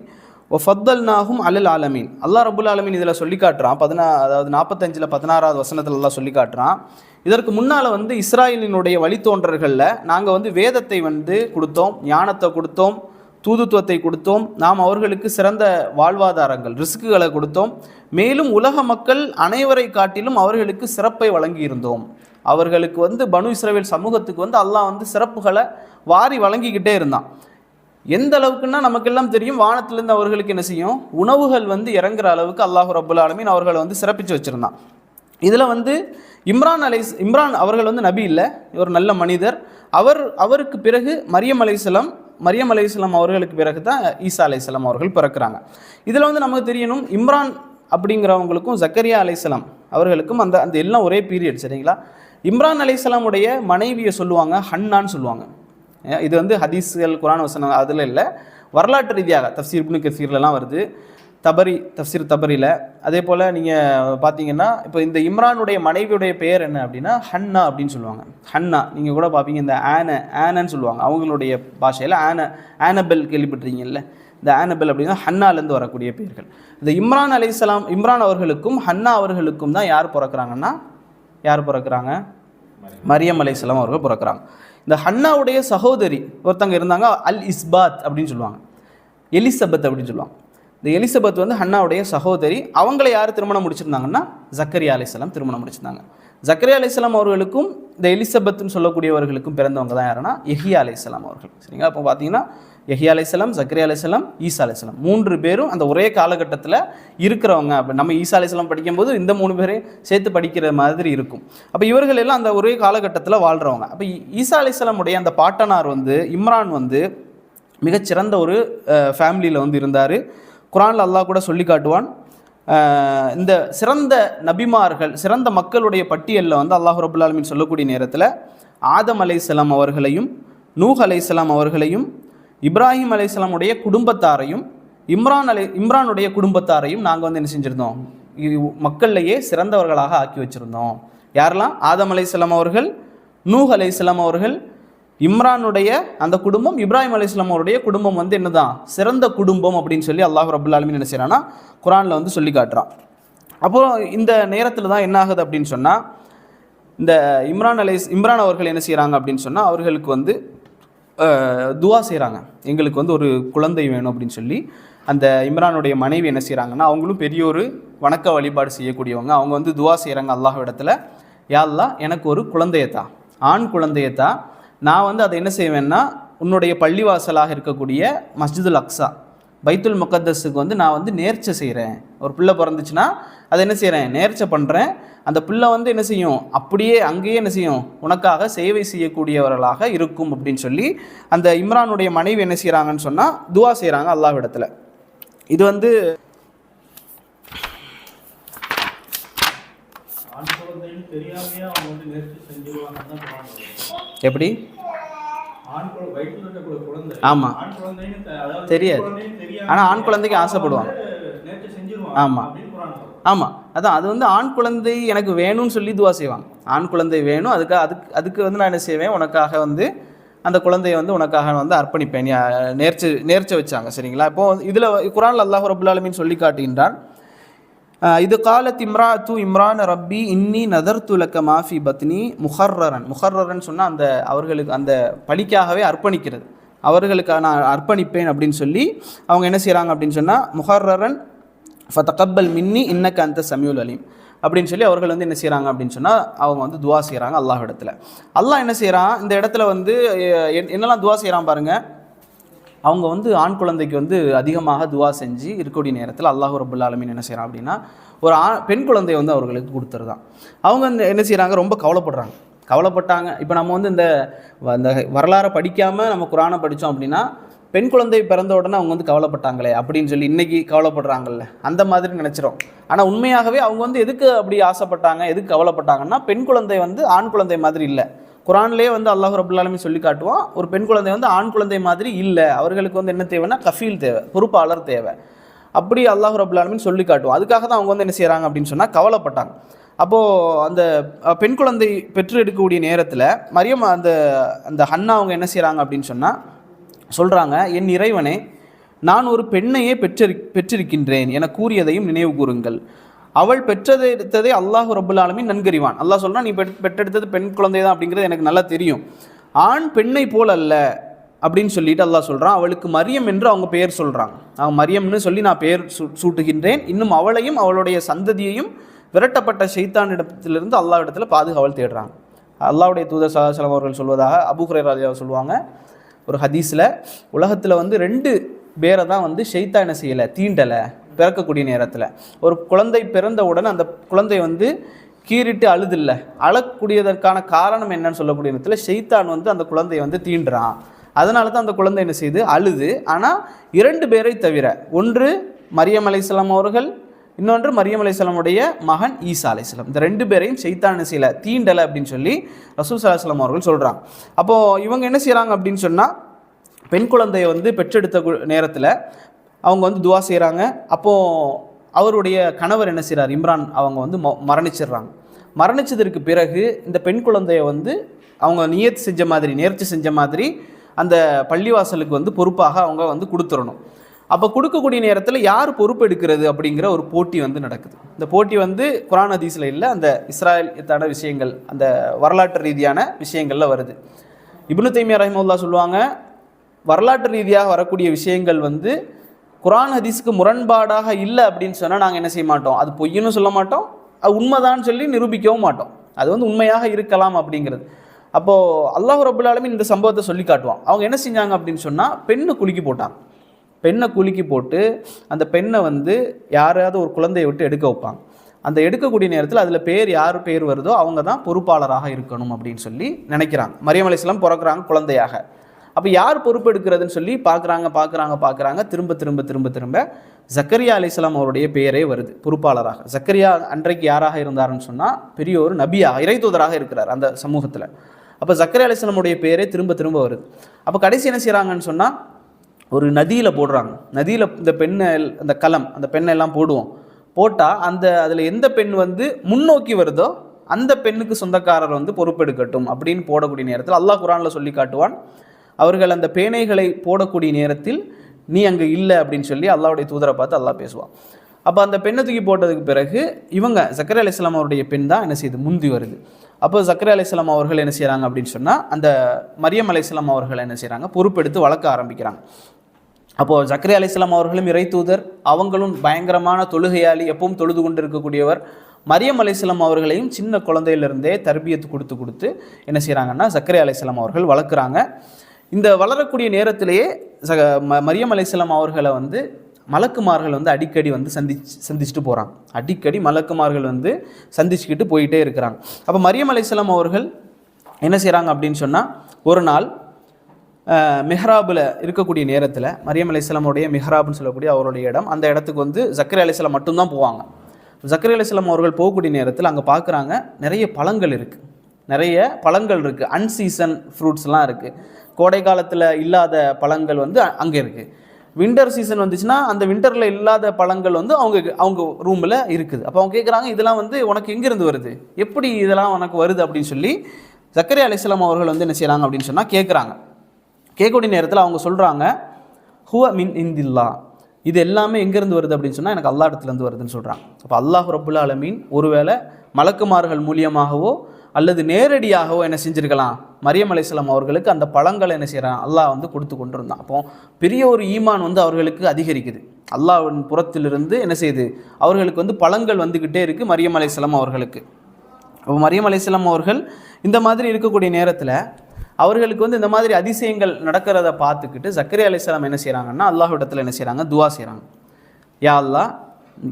வ ஃபத்தல்னாஹும் அலல் ஆலமீன். அல்லாஹ் ரப்புல் ஆலமீன் இதில் சொல்லி காட்டுறான். 45 16வது வசனத்தில் அல்லாஹ் சொல்லி காட்டுறான், இதற்கு முன்னால் வந்து இஸ்ராயலினுடைய வழித்தோன்றர்களில் நாங்கள் வந்து வேதத்தை வந்து கொடுத்தோம், ஞானத்தை கொடுத்தோம், தூதுத்துவத்தை கொடுத்தோம், நாம் அவர்களுக்கு சிறந்த வாழ்வாதாரங்கள் ரிஸ்க்குகளை கொடுத்தோம், மேலும் உலக மக்கள் அனைவரை காட்டிலும் அவர்களுக்கு சிறப்பை வழங்கியிருந்தோம். அவர்களுக்கு வந்து பனு இஸ்ரவேல் சமூகத்துக்கு வந்து அல்லாஹ் வந்து சிறப்புகளை வாரி வழங்கிக்கிட்டே இருந்தான். எந்த அளவுக்குன்னா நமக்கெல்லாம் தெரியும், வானத்திலேருந்து அவர்களுக்கு என்ன செய்யும், உணவுகள் வந்து இறங்குற அளவுக்கு அல்லாஹ் ரப்புல் ஆலமீன் அவர்களை வந்து சிறப்பித்து வச்சுருந்தான். இதில் வந்து இம்ரான் அவர்கள் வந்து நபி இல்லை, ஒரு நல்ல மனிதர். அவருக்கு பிறகு மரியம் அலைஹிஸ்ஸலாம் அவர்களுக்கு பிறகு தான் ஈசா அலைஹிஸ்ஸலாம் அவர்கள் பிறக்கிறாங்க. இதில் வந்து நமக்கு தெரியணும், இம்ரான் அப்படிங்கிறவங்களுக்கும் ஜக்கரியா அலைஹிஸ்ஸலாம் அவர்களுக்கும் அந்த எல்லாம் ஒரே பீரியட். சரிங்களா? இம்ரான் அலைஹிஸ்ஸலாமுடைய மனைவியை சொல்லுவாங்க ஹன்னான்னு சொல்லுவாங்க. இது வந்து ஹதீஸ்கள் குரான் வசனம் அதில் இல்லை, வரலாற்று ரீதியாக தஃப்சீர் இப்னு கஸீர்லாம் வருது, தஃப்சீர் தபரியில். அதே போல் நீங்கள் பார்த்தீங்கன்னா இப்போ இந்த இம்ரானுடைய மனைவியுடைய பெயர் என்ன அப்படின்னா ஹன்னா அப்படின்னு சொல்லுவாங்க. ஹன்னா நீங்கள் கூட பார்ப்பீங்க, இந்த ஆனன்னு சொல்லுவாங்க அவங்களுடைய பாஷையில். ஆனபெல் கேள்விப்பட்டிருக்கீங்கல்ல, இந்த ஆனபெல் அப்படின்னா ஹன்னாலேருந்து வரக்கூடிய பெயர்கள். இந்த இம்ரான் அவர்களுக்கும் ஹன்னா அவர்களுக்கும் தான் யார் பிறக்கிறாங்க? மரியம் அலைஹிஸ்ஸலாம் அவர்கள் பிறக்கிறாங்க. இந்த ஹன்னாவுடைய சகோதரி ஒருத்தங்க இருந்தாங்க, அல் இஸ்பாத் அப்படின்னு சொல்லுவாங்க, எலிசபெத் அப்படின்னு சொல்லுவாங்க. இந்த எலிசபெத் வந்து ஹன்னாவுடைய சகோதரி. அவங்கள யார் திருமணம் முடிச்சிருந்தாங்கன்னா ஜக்கரியா அலைஹிஸ்ஸலாம் திருமணம் முடிச்சிருந்தாங்க. ஜக்கரியா அலைஹிஸ்ஸலாம் அவர்களுக்கும் இந்த எலிசபெத்னு சொல்லக்கூடியவர்களுக்கும் பிறந்தவங்க தான் யாருன்னா யஹ்யா அலைஹிஸ்ஸலாம் அவர்கள். சரிங்களா? அப்போ பார்த்தீங்கன்னா யஹ்யா அலைஹிஸ்ஸலாம், ஜக்கரியா அலைஹிஸ்ஸலாம், ஈசா அலைஹிஸ்ஸலாம் 3 பேரும் அந்த ஒரே காலகட்டத்தில் இருக்கிறவங்க. அப்போ நம்ம ஈசா அலைஹிஸ்ஸலாம் படிக்கும்போது இந்த 3 பேரையும் சேர்த்து படிக்கிற மாதிரி இருக்கும். அப்போ இவர்கள் எல்லாம் அந்த ஒரே காலகட்டத்தில் வாழ்கிறவங்க. அப்போ ஈசா அலைஹிஸ்ஸலாமுடைய அந்த பாட்டனார் வந்து இம்ரான் வந்து மிகச்சிறந்த ஒரு ஃபேமிலியில் வந்து இருந்தார். குரானில் அல்லாஹ் கூட சொல்லி காட்டுவான், இந்த சிறந்த நபிமார்கள் சிறந்த மக்களுடைய பட்டியலில் வந்து அல்லாஹ் ரப்புல் ஆலமீன் சொல்லக்கூடிய நேரத்தில் ஆதம் அலைஹிஸ்ஸலாம் அவர்களையும், நூஹ் அலைஹிஸ்ஸலாம் அவர்களையும், இப்ராஹிம் அலைஹிஸ்ஸலாமுடைய குடும்பத்தாரையும், இம்ரானுடைய குடும்பத்தாரையும் நாங்கள் வந்து என்ன செஞ்சுருந்தோம், மக்கள்லையே சிறந்தவர்களாக ஆக்கி வச்சுருந்தோம். யாரெல்லாம்? ஆதம் அலைஹிஸ்ஸலாம் அவர்கள், நூஹ் அலைஹிஸ்ஸலாம் அவர்கள், இம்ரானுடைய அந்த குடும்பம், இப்ராஹிம் அலைஹிஸ்ஸலாம் அவருடைய குடும்பம் வந்து என்னதான் சிறந்த குடும்பம் அப்படின்னு சொல்லி அல்லாஹ் ரப்புல் ஆலமீன் என்ன செய்யறான்னா குரானில் வந்து சொல்லி காட்டுறான். அப்புறம் இந்த நேரத்தில் தான் என்ன ஆகுது அப்படின்னு சொன்னால், இந்த இம்ரான் அவர்கள் என்ன செய்கிறாங்க அப்படின்னு சொன்னால் அவர்களுக்கு வந்து துவா செய்கிறாங்க, எங்களுக்கு வந்து ஒரு குழந்தை வேணும் அப்படின்னு சொல்லி. அந்த இம்ரானுடைய மனைவி என்ன செய்கிறாங்கன்னா அவங்களும் பெரிய ஒரு வணக்க வழிபாடு செய்யக்கூடியவங்க. அவங்க வந்து துவா செய்கிறாங்க அல்லாஹ் இடத்துல, யா அல்லாஹ் எனக்கு ஒரு குழந்தையத்தா, ஆண் குழந்தையத்தா, நான் வந்து அதை என்ன செய்வேன்னா உன்னுடைய பள்ளிவாசலாக இருக்கக்கூடிய மஸ்ஜிதுல் அக்ஸா பைத்துல் முகத்தஸுக்கு வந்து நான் வந்து நேர்ச்சை செய்கிறேன். ஒரு பிள்ளை பிறந்துச்சுன்னா அதை என்ன செய்கிறேன், நேர்ச்சை பண்ணுறேன். அந்த பிள்ளை வந்து என்ன செய்யும், அப்படியே அங்கேயே என்ன செய்யும், உனக்காக சேவை செய்யக்கூடியவர்களாக இருக்கும் அப்படின்னு சொல்லி அந்த இம்ரானுடைய மனைவி என்ன செய்கிறாங்கன்னு சொன்னால் துவா செய்கிறாங்க அல்லாஹ் இடத்துல. இது வந்து எப்படி? ஆமாம், தெரியாது. ஆனால் ஆண் குழந்தைக்கு ஆசைப்படுவாங்க. ஆமாம் ஆமாம், அதான் அது வந்து ஆண் குழந்தை எனக்கு வேணும்னு சொல்லி துவா செய்வாங்க. ஆண் குழந்தை வேணும், அதுக்கு வந்து நான் என்ன செய்வேன், உனக்காக வந்து அந்த குழந்தையை வந்து உனக்காக வந்து அர்ப்பணிப்பேன், நேர்ச்சை வச்சாங்க. சரிங்களா? இப்போது இதில் குர்ஆன்ல அல்லாஹ் ரப்புல் ஆலமீன் சொல்லி காட்டுகின்றான், இது காலத் இம்ராத்து இம்ரான் ரப்பி இன்னி நதர்து லக மாஃபி பத்னி முஹர்ரரன் சொன்னால் அந்த அவர்களுக்கு அந்த பலிக்காகவே அர்ப்பணிக்கிறது, அவர்களுக்கு நான் அர்ப்பணிப்பேன் அப்படின்னு சொல்லி அவங்க என்ன செய்கிறாங்க அப்படின்னு சொன்னால் முஹர்ரரன் ஃபதகப்பல் மின்னி இன்னக அன்த சமீஉல் அலீம் அப்படின்னு சொல்லி அவர்கள் வந்து என்ன செய்கிறாங்க அப்படின்னு சொன்னால் அவங்க வந்து துவா செய்கிறாங்க அல்லாஹ் இடத்துல. அல்லாஹ் என்ன செய்கிறான் இந்த இடத்துல வந்து என்னெல்லாம் துவா செய்கிறான் பாருங்கள். அவங்க வந்து ஆண் குழந்தைக்கு வந்து அதிகமாக துவா செஞ்சு இருக்கக்கூடிய நேரத்தில் அல்லாஹ் ரப்புல் ஆலமீன் என்ன செய்கிறான் அப்படின்னா ஒரு பெண் குழந்தையை வந்து அவர்களுக்கு கொடுத்துருதான். அவங்க என்ன செய்கிறாங்க, ரொம்ப கவலைப்பட்டாங்க. இப்போ நம்ம வந்து இந்த வரலாறை படிக்காமல் நம்ம குர்ஆனை படித்தோம் அப்படின்னா பெண் குழந்தை பிறந்த உடனே அவங்க வந்து கவலைப்பட்டாங்களே அப்படின்னு சொல்லி இன்றைக்கி கவலைப்படுறாங்கல்ல, அந்த மாதிரி நினச்சிரும். ஆனால் உண்மையாகவே அவங்க வந்து எதுக்கு அப்படி ஆசைப்பட்டாங்க, எதுக்கு கவலைப்பட்டாங்கன்னா பெண் குழந்தை வந்து ஆண் குழந்தை மாதிரி இல்லை. குர்ஆன்லேயே வந்து அல்லாஹ் ரப்புல் ஆலமீன் சொல்லி காட்டுவான், ஒரு பெண் குழந்தை வந்து ஆண் குழந்தை மாதிரி இல்லை, அவர்களுக்கு வந்து என்ன தேவைன்னா கஃபீல் தேவை, பொறுப்பாளர் தேவை. அப்படி அல்லாஹ் ரப்புல் ஆலமீன் சொல்லி காட்டுவான். அதுக்காக தான் அவங்க வந்து என்ன செய்கிறாங்க அப்படின்னு சொன்னால் கவலைப்பட்டாங்க. அப்போது அந்த பெண் குழந்தை பெற்று எடுக்கக்கூடிய நேரத்தில் மரியம் அந்த ஹன்னா அவங்க என்ன செய்கிறாங்க அப்படின்னு சொன்னால் சொல்கிறாங்க, என் இறைவனே, நான் ஒரு பெண்ணையே பெற்றிருக்கின்றேன் என கூறியதையும் நினைவு கூறுங்கள். அவள் பெற்றெடுத்ததை அல்லாஹ் ரப்புல் ஆலமீன் நன்கறிவான். அல்லாஹ் சொல்கிறான், நீ பெற்றெடுத்தது பெண் குழந்தை தான் அப்படிங்கிறது எனக்கு நல்லா தெரியும், ஆண் பெண்ணை போல் அல்ல அப்படின்னு சொல்லிட்டு அல்லாஹ் சொல்கிறான். அவளுக்கு மரியம் என்று அவங்க பெயர் சொல்கிறாங்க. அவன் மரியம்னு சொல்லி நான் பெயர் சூட்டுகின்றேன், இன்னும் அவளையும் அவளுடைய சந்ததியையும் விரட்டப்பட்ட ஷைத்தானிடத்திலிருந்து அல்லாஹ் இடத்துல பாதுகாவல் தேடுறாங்க. அல்லாஹ்வுடைய தூதர் ஸல்லல்லாஹு அலைஹி வஸல்லம் அவர்கள் சொல்வதாக அபூ ஹுரைரா ரலியல்லாஹு சொல்லுவாங்க, ஒரு ஹதீஸில் உலகத்தில் வந்து 2 பேரை தான் வந்து ஷைத்தான் என்ன செய்யலை, தீண்டலை. பிறக்கக்கூடிய நேரத்தில் ஒரு குழந்தை பிறந்தவுடன் அந்த குழந்தை வந்து கீறிட்டு அழுதில்லை, அழக்கூடியதற்கான காரணம் என்னன்னு சொல்லக்கூடிய நேரத்தில் ஷைத்தான் வந்து அந்த குழந்தையை வந்து தீண்டுறான். அதனால தான் அந்த குழந்தை என்ன செய்யுது, அழுது. ஆனால் 2 பேரை தவிர, ஒன்று மரியம் அலைஹிஸ்ஸலாம் அவர்கள், இன்னொன்று மரியம் அலைஹிஸ்ஸலாமுடைய மகன் ஈசா அலைஹிஸ்ஸலாம், இந்த 2 பேரையும் ஷைத்தான் என்ன செய்யலை, தீண்டலை அப்படின்னு சொல்லி ரசூல் ஸல்லல்லாஹு அலைஹி வஸல்லம் அவர்கள் சொல்கிறாங்க. அப்போது இவங்க என்ன செய்கிறாங்க அப்படின்னு சொன்னால் பெண் குழந்தையை வந்து பெற்றெடுத்த நேரத்தில் அவங்க வந்து துவா செய்கிறாங்க. அப்போது அவருடைய கணவர் என்ன செய்கிறார், இம்ரான், அவங்க வந்து மரணிச்சிடுறாங்க. மரணிச்சதற்கு பிறகு இந்த பெண் குழந்தையை வந்து அவங்க நேர்ச்சி செஞ்ச மாதிரி அந்த பள்ளிவாசலுக்கு வந்து பொறுப்பாக அவங்க வந்து கொடுத்துடணும். அப்போ கொடுக்கக்கூடிய நேரத்தில் யார் பொறுப்பு எடுக்கிறது அப்படிங்கிற ஒரு போட்டி வந்து நடக்குது. இந்த போட்டி வந்து குர்ஆன் ஹதீஸில் இல்லை, அந்த இஸ்ராயேலியத்தான விஷயங்கள், அந்த வரலாற்று ரீதியான விஷயங்களில் வருது. இப்னு தைமியா ரஹிமஹுல்லாஹ் சொல்லுவாங்க, வரலாற்று ரீதியாக வரக்கூடிய விஷயங்கள் வந்து குர்ஆன் ஹதீஸுக்கு முரண்பாடாக இல்லை அப்படின்னு சொன்னால் நாங்கள் என்ன செய்ய மாட்டோம், அது பொய்ன்னு சொல்ல மாட்டோம், அது உண்மைதான்னு சொல்லி நிரூபிக்கவும் மாட்டோம், அது வந்து உண்மையாக இருக்கலாம் அப்படிங்கிறது. அப்போது அல்லாஹ் ரப்புல் ஆலமீன் இந்த சம்பவத்தை சொல்லி காட்டுவான். அவங்க என்ன செஞ்சாங்க அப்படின்னு சொன்னால் பெண்ணை குலுக்கி போட்டாங்க. பெண்ணை குலுக்கி போட்டு அந்த பெண்ணை வந்து யாராவது ஒரு குழந்தையை விட்டு எடுக்க வைப்பாங்க. அந்த எடுக்கக்கூடிய நேரத்தில் அதில் யார் பேர் வருதோ அவங்க தான் பொறுப்பாளராக இருக்கணும் அப்படின்னு சொல்லி நினைக்கிறாங்க. மரியம் அலைஹிஸ்ஸலாம் பிறக்கிறாங்க குழந்தையாக. அப்போ யார் பொறுப்பு எடுக்கிறதுன்னு சொல்லி பார்க்குறாங்க. திரும்ப ஜக்கரியா அலைஹிஸ்ஸலாம் அவருடைய பெயரே வருது பொறுப்பாளராக. ஜக்கரியா அன்றைக்கு யாராக இருந்தாருன்னு சொன்னால் பெரிய ஒரு நபியாக, இறைத்தூதராக இருக்கிறார் அந்த சமூகத்தில். அப்போ ஜக்கரியா அலைஹிஸ்ஸலாமுடைய பெயரே திரும்ப வருது. அப்போ கடைசி என்ன செய்கிறாங்கன்னு சொன்னால் ஒரு நதியில் போடுறாங்க. நதியில் இந்த பெண்ணை, அந்த களம், அந்த பெண்ணெல்லாம் போட்டால் அதில் எந்த பெண் வந்து முன்னோக்கி வருதோ அந்த பெண்ணுக்கு சொந்தக்காரர் வந்து பொறுப்பெடுக்கட்டும் அப்படின்னு போடக்கூடிய நேரத்தில் அல்லாஹ் குர்ஆனில் சொல்லி காட்டுவான், அவர்கள் அந்த பேனைகளை போடக்கூடிய நேரத்தில் நீ அங்கே இல்லை அப்படின்னு சொல்லி அல்லாஹ்வுடைய தூதரை பார்த்து அல்லாஹ் பேசுவான். அப்போ அந்த பெண்ணை தூக்கி போட்டதுக்கு பிறகு இவங்க ஜக்கரியா அலைஹிஸ்ஸலாம் அவருடைய பெண் தான் என்ன செய்யுது, முந்தி வருது. அப்போ ஜக்கரியா அலைஹிஸ்ஸலாம் அவர்கள் என்ன செய்கிறாங்க அப்படின்னு சொன்னால் அந்த மரியம் அலைஹிஸ்ஸலாம் அவர்கள் என்ன செய்கிறாங்க, பொறுப்பெடுத்து வளர்க்க ஆரம்பிக்கிறாங்க. அப்போது ஜக்கரியா அலைஹிஸ்ஸலாம் அவர்களும் இறை தூதர், அவங்களும் பயங்கரமான தொழுகையாளி, எப்பவும் தொழுது கொண்டு இருக்கக்கூடியவர். மரியம் அலைஹிஸ்ஸலாம் அவர்களையும் சின்ன குழந்தையிலிருந்தே தர்பியத்து கொடுத்து என்ன செய்கிறாங்கன்னா ஜக்கரியா அலைஹிஸ்ஸலாம் அவர்கள் வளர்க்குறாங்க. இந்த வளரக்கூடிய நேரத்திலேயே மரியம் அலைஹிஸ்ஸலாம் அவர்களை வந்து மலக்குமார்கள் வந்து அடிக்கடி வந்து சந்திச்சுட்டு போகிறாங்க. அடிக்கடி மலக்குமார்கள் வந்து சந்திச்சுக்கிட்டு போயிட்டே இருக்கிறாங்க. அப்போ மரியம் அலைஹிஸ்ஸலாம் அவர்கள் என்ன செய்கிறாங்க அப்படின்னு சொன்னால் ஒரு நாள் மிஹ்ராபில் இருக்கக்கூடிய நேரத்தில் மரியம் அலைஹிஸ்ஸலாமுடைய மிஹ்ராப்னு சொல்லக்கூடிய அவருடைய இடம், அந்த இடத்துக்கு வந்து ஜக்கரியா அலைஹிஸ்ஸலாம் மட்டும்தான் போவாங்க. ஜக்கரியா அலைஹிஸ்ஸலாம் அவர்கள் போகக்கூடிய நேரத்தில் அங்கே பார்க்குறாங்க நிறைய பழங்கள் இருக்குது, அன்சீசன் ஃப்ரூட்ஸ்லாம் இருக்குது. கோடை காலத்தில் இல்லாத பழங்கள் வந்து அங்கே இருக்குது. வின்டர் சீசன் வந்துச்சுன்னா அந்த வின்டரில் இல்லாத பழங்கள் வந்து அவங்க ரூமில் இருக்குது. அப்போ அவங்க கேட்குறாங்க, இதெல்லாம் வந்து உனக்கு எங்கேருந்து வருது, எப்படி இதெல்லாம் உனக்கு வருது அப்படின்னு சொல்லி ஜக்கரியா அலைஹிஸ்ஸலாம் அவர்கள் வந்து என்ன செய்கிறாங்க அப்படின்னு சொன்னால் கேட்கக்கூடிய நேரத்தில் அவங்க சொல்கிறாங்க, ஹுவ மின் இந்தில்லா, இது எல்லாமே எங்கேருந்து வருது அப்படின்னு சொன்னால் எனக்கு அல்லாஹ் இடத்துலேருந்து வருதுன்னு சொல்கிறாங்க. அப்போ அல்லாஹ் ரப்புல் ஆலமீன் ஒருவேளை மலக்குமார்கள் மூலியமாகவோ அல்லது நேரடியாகவோ என்ன செஞ்சுருக்கலாம், மரியம் அலைஹிஸ்ஸலாம் அவர்களுக்கு அந்த பழங்களை என்ன செய்கிறான், அல்லாஹ் வந்து கொடுத்து கொண்டு இருந்தான். அப்போ பெரிய ஒரு ஈமான் வந்து அவர்களுக்கு அதிகரிக்குது. அல்லாஹ்வின் புறத்திலிருந்து என்ன செய்யுது, அவர்களுக்கு வந்து பழங்கள் வந்துக்கிட்டே இருக்குது மரியம் அலைஹிஸ்ஸலாம் அவர்களுக்கு. அப்போ மரியம் அலைஹிஸ்ஸலாம் அவர்கள் இந்த மாதிரி இருக்கக்கூடிய நேரத்தில் அவர்களுக்கு வந்து இந்த மாதிரி அதிசயங்கள் நடக்கிறத பார்த்துக்கிட்டு ஜக்கரியா அலைஹிஸ்ஸலாம் என்ன செய்கிறாங்கன்னா அல்லாஹ்விடத்தில் என்ன செய்கிறாங்க, துவா செய்கிறாங்க. யா அல்லாஹ்,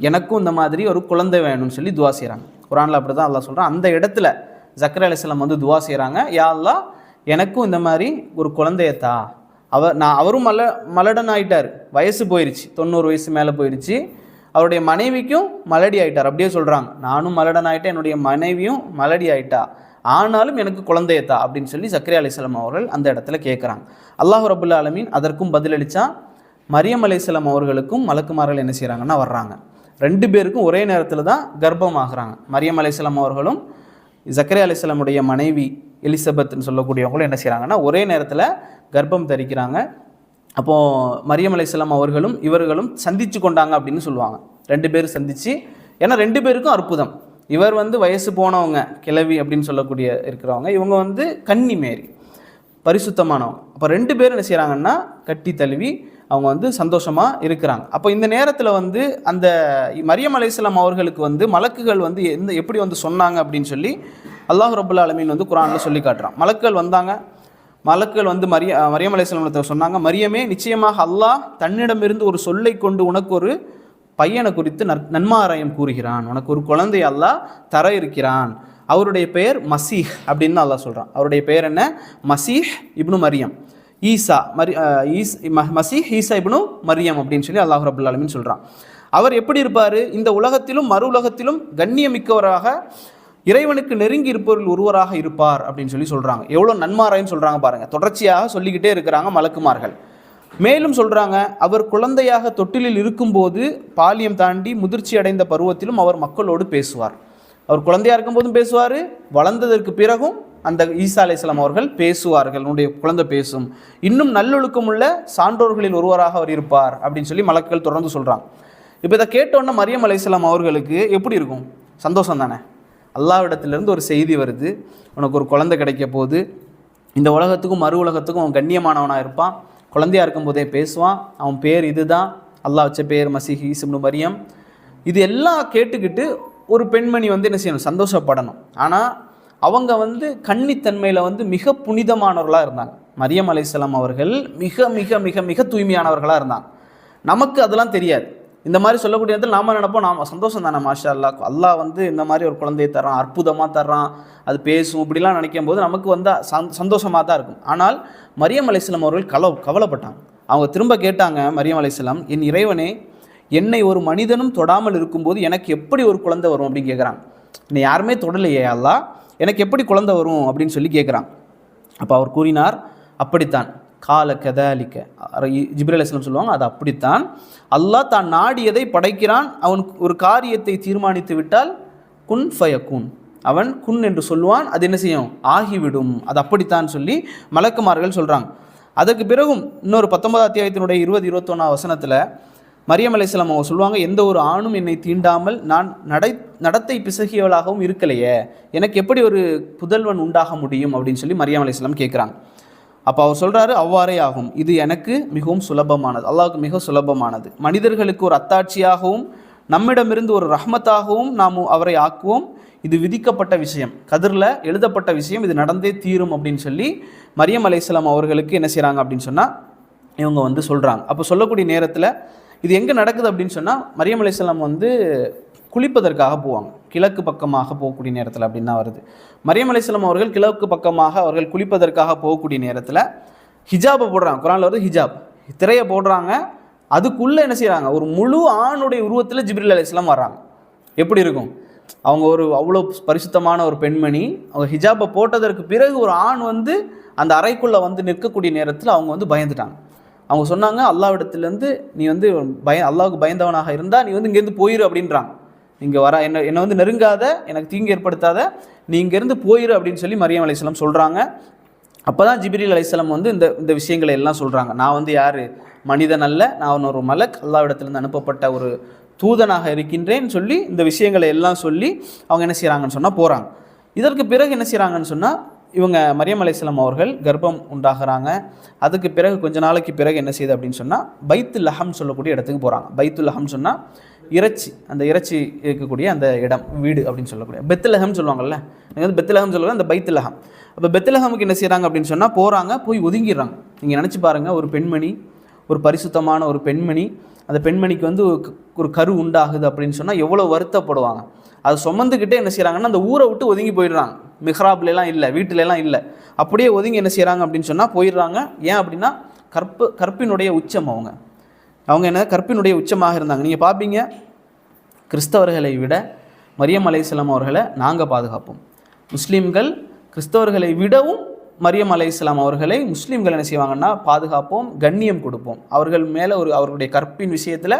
எனக்கும் இந்த மாதிரி ஒரு குழந்தை வேணும்னு சொல்லி துவா செய்கிறாங்க. குர்ஆனில் அப்படி தான் அல்லாஹ் சொல்கிறான். அந்த இடத்துல ஜக்கரியா அலைஹிஸ்ஸலாம் வந்து துவா செய்கிறாங்க, யா அல்லாஹ், எனக்கும் இந்த மாதிரி ஒரு குழந்தையத்தா. அவரும் மலடன் ஆகிட்டார், வயசு போயிடுச்சு, 90 வயசு மேலே போயிடுச்சு. அவருடைய மனைவிக்கும் மலடி ஆகிட்டார். அப்படியே சொல்கிறாங்க, நானும் மலடன் ஆகிட்டேன், என்னுடைய மனைவியும் மலடி ஆகிட்டா, ஆனாலும் எனக்கு குழந்தையத்தா அப்படின்னு சொல்லி ஜக்கரியா அலைஹிஸ்ஸலாம் அவர்கள் அந்த இடத்துல கேட்குறாங்க. அல்லாஹ் ரப்புல் ஆலமீன் அதற்கும் பதிலளித்தா மரியம் அலைஹிஸ்ஸலாம் அவர்களுக்கும் மலக்குமார்கள் என்ன செய்கிறாங்கன்னா வர்றாங்க. 2 பேருக்கும் ஒரே நேரத்தில் தான் கர்ப்பம் ஆகுறாங்க. மரியம் அலைஹிஸ்ஸலாம் அவர்களும் ஜக்கரியா அலைஹிஸ்ஸலாமுடைய மனைவி எலிசபெத்னு சொல்லக்கூடியவங்களும் என்ன செய்கிறாங்கன்னா ஒரே நேரத்தில் கர்ப்பம் தரிக்கிறாங்க. அப்போது மரியம் அலைஹிஸ்ஸலாம் அவர்களும் இவர்களும் சந்தித்து கொண்டாங்க அப்படின்னு சொல்லுவாங்க. 2 பேரும் சந்தித்து, ஏன்னா 2 பேருக்கும் அற்புதம். இவர் வந்து வயசு போனவங்க, கிழவி அப்படின்னு சொல்லக்கூடிய இருக்கிறவங்க, இவங்க வந்து கன்னி மேரி, பரிசுத்தமானவங்க. அப்போ 2 பேரும் என்ன செய்கிறாங்கன்னா கட்டி தழுவி அவங்க வந்து சந்தோஷமாக இருக்கிறாங்க. அப்போ இந்த நேரத்தில் வந்து அந்த மரியம் அலைஹிஸ்ஸலாம் அவர்களுக்கு வந்து மலக்குகள் வந்து எப்படி வந்து சொன்னாங்க அப்படின்னு சொல்லி அல்லாஹ் ரப்புல் ஆலமீன் வந்து குர்ஆனில் சொல்லி காட்டுறான். மலக்குகள் வந்து மரியம் அலைஹிஸ்ஸலாம் சொன்னாங்க, மரியமே, நிச்சயமாக அல்லாஹ் தன்னிடமிருந்து ஒரு சொல்லை கொண்டு உனக்கு ஒரு பையனை குறித்து நன்மாராயம் கூறுகிறான், உனக்கு ஒரு குழந்தை அல்லாஹ் தர இருக்கிறான், அவருடைய பெயர் மசீஹ் அப்படின்னு தான் அல்லாஹ் சொல்கிறான். அவருடைய பெயர் என்ன, மசீஹ் இப்னு மரியம், மசீஹ் ஈசா இப்னு மரியம் அப்படின்னு சொல்லி அல்லாஹ் ரப்புல் ஆலமீன் சொல்கிறான். அவர் எப்படி இருப்பார், இந்த உலகத்திலும் மறு உலகத்திலும் கண்ணியமிக்கவராக இறைவனுக்கு நெருங்கி இருப்பவர்கள் ஒருவராக இருப்பார் அப்படின்னு சொல்லி சொல்கிறாங்க. எவ்வளோ நன்மாராயம் சொல்கிறாங்க பாருங்கள், தொடர்ச்சியாக சொல்லிக்கிட்டே இருக்கிறாங்க மலக்குமார்கள். மேலும் சொல்கிறாங்க, அவர் குழந்தையாக தொட்டிலில் இருக்கும்போது பாலியம் தாண்டி முதிர்ச்சி அடைந்த பருவத்திலும் அவர் மக்களோடு பேசுவார். அவர் குழந்தையாக இருக்கும்போதும் பேசுவார், வளர்ந்ததற்கு பிறகும் அந்த ஈசா அலைஹிஸ்ஸலாம் அவர்கள் பேசுவார்கள், உன்னுடைய குழந்தை பேசும், இன்னும் நல்லொழுக்கம் உள்ள சான்றோர்களில் ஒருவராக அவர் இருப்பார் அப்படின்னு சொல்லி மலக்குகள் தொடர்ந்து சொல்கிறாங்க. இப்போ இதை கேட்டோன்னே மரியம் அலைஹிஸ்ஸலாம் அவர்களுக்கு எப்படி இருக்கும், சந்தோஷம் தானே. அல்லாஹ்விடத்திலிருந்து ஒரு செய்தி வருது, உனக்கு ஒரு குழந்தை கிடைக்க போகுது, இந்த உலகத்துக்கும் மறு உலகத்துக்கும் அவன் கண்ணியமானவனாக இருப்பான், குழந்தையாக இருக்கும்போதே பேசுவான், அவன் பேர் இதுதான், அல்லாஹ் வச்ச பேர் மசீஹ் ஈசா இப்னு மரியம். இது எல்லாம் கேட்டுக்கிட்டு ஒரு பெண்மணி வந்து என்ன செய்யணும், சந்தோஷப்படணும். ஆனால் அவங்க வந்து கன்னித்தன்மையில் வந்து மிக புனிதமானவர்களாக இருந்தாங்க. மரியம் அலைஹிஸ்ஸலாம் அவர்கள் மிக மிக மிக மிக தூய்மையானவர்களாக இருந்தாங்க. நமக்கு அதெல்லாம் தெரியாது. இந்த மாதிரி சொல்லக்கூடிய இடத்துல நாம் நினைப்போம், நாம் சந்தோஷம் தானே, மாஷா அல்லாஹ், அல்லாஹ் வந்து இந்த மாதிரி ஒரு குழந்தையை தர்றான், அற்புதமாக தர்றான், அது பேசும், இப்படிலாம் நினைக்கும் போது நமக்கு வந்து சந்தோஷமாக தான் இருக்கும். ஆனால் மரியம் அலைஹிஸ்ஸலாம் அவர்கள் கவலைப்பட்டாங்க. அவங்க திரும்ப கேட்டாங்க, மரியம் அலைஹிஸ்ஸலாம், என் இறைவனே, என்னை ஒரு மனிதனும் தொடாமல் இருக்கும்போது எனக்கு எப்படி ஒரு குழந்தை வரும் அப்படின்னு கேட்குறாங்க. என்னை யாருமே தொடலையே அல்லாஹ், எனக்கு எப்படி குழந்தை வரும் அப்படின்னு சொல்லி கேட்குறாங்க. அப்போ அவர் கூறினார், அப்படித்தான், கால கதாலிக்க, ஜிப்ரீல் அலைஹிஸ்ஸலாம் சொல்லுவாங்க, அது அப்படித்தான், அல்லாஹ் தான் நாடியதை படைக்கிறான், அவன் ஒரு காரியத்தை தீர்மானித்து விட்டால் குன் ஃபயகுன், அவன் குன் என்று சொல்லுவான், அது என்ன செய்யும், ஆகிவிடும், அது அப்படித்தான் சொல்லி மலக்குமார்கள் சொல்கிறாங்க. அதற்கு பிறகும் இன்னொரு 19 அத்தியாயத்தினுடைய 20-21 வசனத்தில் மரியம் அலைஹிஸ்ஸலாம் அவங்க சொல்லுவாங்க, எந்த ஒரு ஆணும் என்னை தீண்டாமல் நான் நடத்தை பிசகியவளாகவும் இருக்கலையே, எனக்கு எப்படி ஒரு புதல்வன் உண்டாக முடியும் அப்படின்னு சொல்லி மரியம் அலைஹிஸ்ஸலாம் கேட்குறாங்க. அப்போ அவர் சொல்கிறாரு, அவ்வாறே ஆகும், இது எனக்கு மிகவும் சுலபமானது, அல்லாஹ்வுக்கு மிக சுலபமானது, மனிதர்களுக்கு ஒரு அத்தாட்சியாகவும் நம்மிடமிருந்து ஒரு ரஹ்மத்தாகவும் நாம் அவரை ஆக்குவோம், இது விதிக்கப்பட்ட விஷயம், கதிரில் எழுதப்பட்ட விஷயம், இது நடந்தே தீரும் அப்படின்னு சொல்லி மரியம் அலைஹிஸ்ஸலாம் அவர்களுக்கு என்ன செய்கிறாங்க அப்படின்னு சொன்னால் இவங்க வந்து சொல்கிறாங்க. அப்போ சொல்லக்கூடிய நேரத்தில் இது எங்கே நடக்குது அப்படின்னு சொன்னால், மரியம் அலைஹிஸ்ஸலாம் வந்து குளிப்பதற்காக போவாங்க, கிழக்கு பக்கமாக போகக்கூடிய நேரத்தில் அப்படின்னு தான் வருது. மரியம் அலைஹிஸ்ஸலாம் அவர்கள் கிழக்கு பக்கமாக அவர்கள் குளிப்பதற்காக போகக்கூடிய நேரத்தில் ஹிஜாபை போடுறாங்க. குர்ஆனில் வருது ஹிஜாப், திரையை போடுறாங்க. அதுக்குள்ளே என்ன செய்கிறாங்க, ஒரு முழு ஆணுடைய உருவத்தில் ஜிப்ரீல் அலைஹிஸ்ஸலாம் வர்றாங்க. எப்படி இருக்கும்? அவங்க ஒரு அவ்வளோ பரிசுத்தமான ஒரு பெண்மணி, அவங்க ஹிஜாபை போட்டதற்கு பிறகு ஒரு ஆண் வந்து அந்த அறைக்குள்ளே வந்து நிற்கக்கூடிய நேரத்தில் அவங்க வந்து பயந்துட்டாங்க. அவங்க சொன்னாங்க, அல்லாஹ்விடத்துலேருந்து நீ வந்து அல்லாஹ்வுக்கு பயந்தவனாக இருந்தால் நீ வந்து இங்கேருந்து போயிரு அப்படின்றாங்க. இங்கே வர என்னை வந்து நெருங்காத, எனக்கு தீங்கு ஏற்படுத்தாத, நீ இங்கேருந்து போயிரு அப்படின்னு சொல்லி மரியம் அலைஹிஸ்ஸலாம் சொல்கிறாங்க. அப்போ தான் ஜிப்ரீல் அலைஹிஸ்ஸலாம் வந்து இந்த விஷயங்களை எல்லாம் சொல்கிறாங்க. நான் வந்து யார், மனிதன் அல்ல, நான் ஒரு மலக், அல்லாஹ்விடத்திலிருந்து அனுப்பப்பட்ட ஒரு தூதனாக இருக்கின்றேன்னு சொல்லி இந்த விஷயங்களை எல்லாம் சொல்லி அவங்க என்ன செய்கிறாங்கன்னு சொன்னால் போகிறாங்க. இதற்கு பிறகு என்ன செய்கிறாங்கன்னு சொன்னால், இவங்க மரியம் அலைஹிஸ்ஸலாம் அவர்கள் கர்ப்பம் உண்டாகிறாங்க. அதுக்கு பிறகு கொஞ்ச நாளைக்கு பிறகு என்ன செய்யுது அப்படின்னு சொன்னால், பைத்துல் லஹம் சொல்லக்கூடிய இடத்துக்கு போகிறாங்க. பைத்துல் லஹம் சொன்னால் இறைச்சி, அந்த இறைச்சி இருக்கக்கூடிய அந்த இடம், வீடு அப்படின்னு சொல்லக்கூடிய பெத்லஹம் சொல்லுவாங்கள்ல, நீங்கள் வந்து பெத்லஹம் சொல்லுவாங்க, அந்த பைத்துலஹம். அப்போ பெத்லஹமுக்கு என்ன செய்கிறாங்க அப்படின்னு சொன்னால் போகிறாங்க, போய் ஒதுங்கிடுறாங்க. நீங்கள் நினச்சி பாருங்கள், ஒரு பெண்மணி, ஒரு பரிசுத்தமான ஒரு பெண்மணி, அந்த பெண்மணிக்கு வந்து ஒரு கரு உண்டாகுது அப்படின்னு சொன்னால் எவ்வளோ வருத்தப்படுவாங்க. அதை சுமந்துக்கிட்டே என்ன செய்கிறாங்கன்னா அந்த ஊரை விட்டு ஒதுங்கி போயிடுறாங்க. மிஹ்ராப்லாம் இல்லை, வீட்டிலலாம் இல்லை, அப்படியே ஒதுங்கி என்ன செய்கிறாங்க அப்படின்னு சொன்னால் போயிடுறாங்க. ஏன் அப்படின்னா கற்பினுடைய உச்சம் அவங்க என்ன கற்பினுடைய உச்சமாக இருந்தாங்க. நீங்கள் பார்ப்பீங்க, கிறிஸ்தவர்களை விட மரியம் அலைஹிஸ்ஸலாம் அவர்களை நாங்கள் பாதுகாப்போம். முஸ்லீம்கள் கிறிஸ்தவர்களை விடவும் மரியம் அலைஹிஸ்ஸலாம் அவர்களை முஸ்லீம்கள் என்ன செய்வாங்கன்னா பாதுகாப்போம், கண்ணியம் கொடுப்போம். அவர்கள் மேலே அவர்களுடைய கற்பின் விஷயத்தில்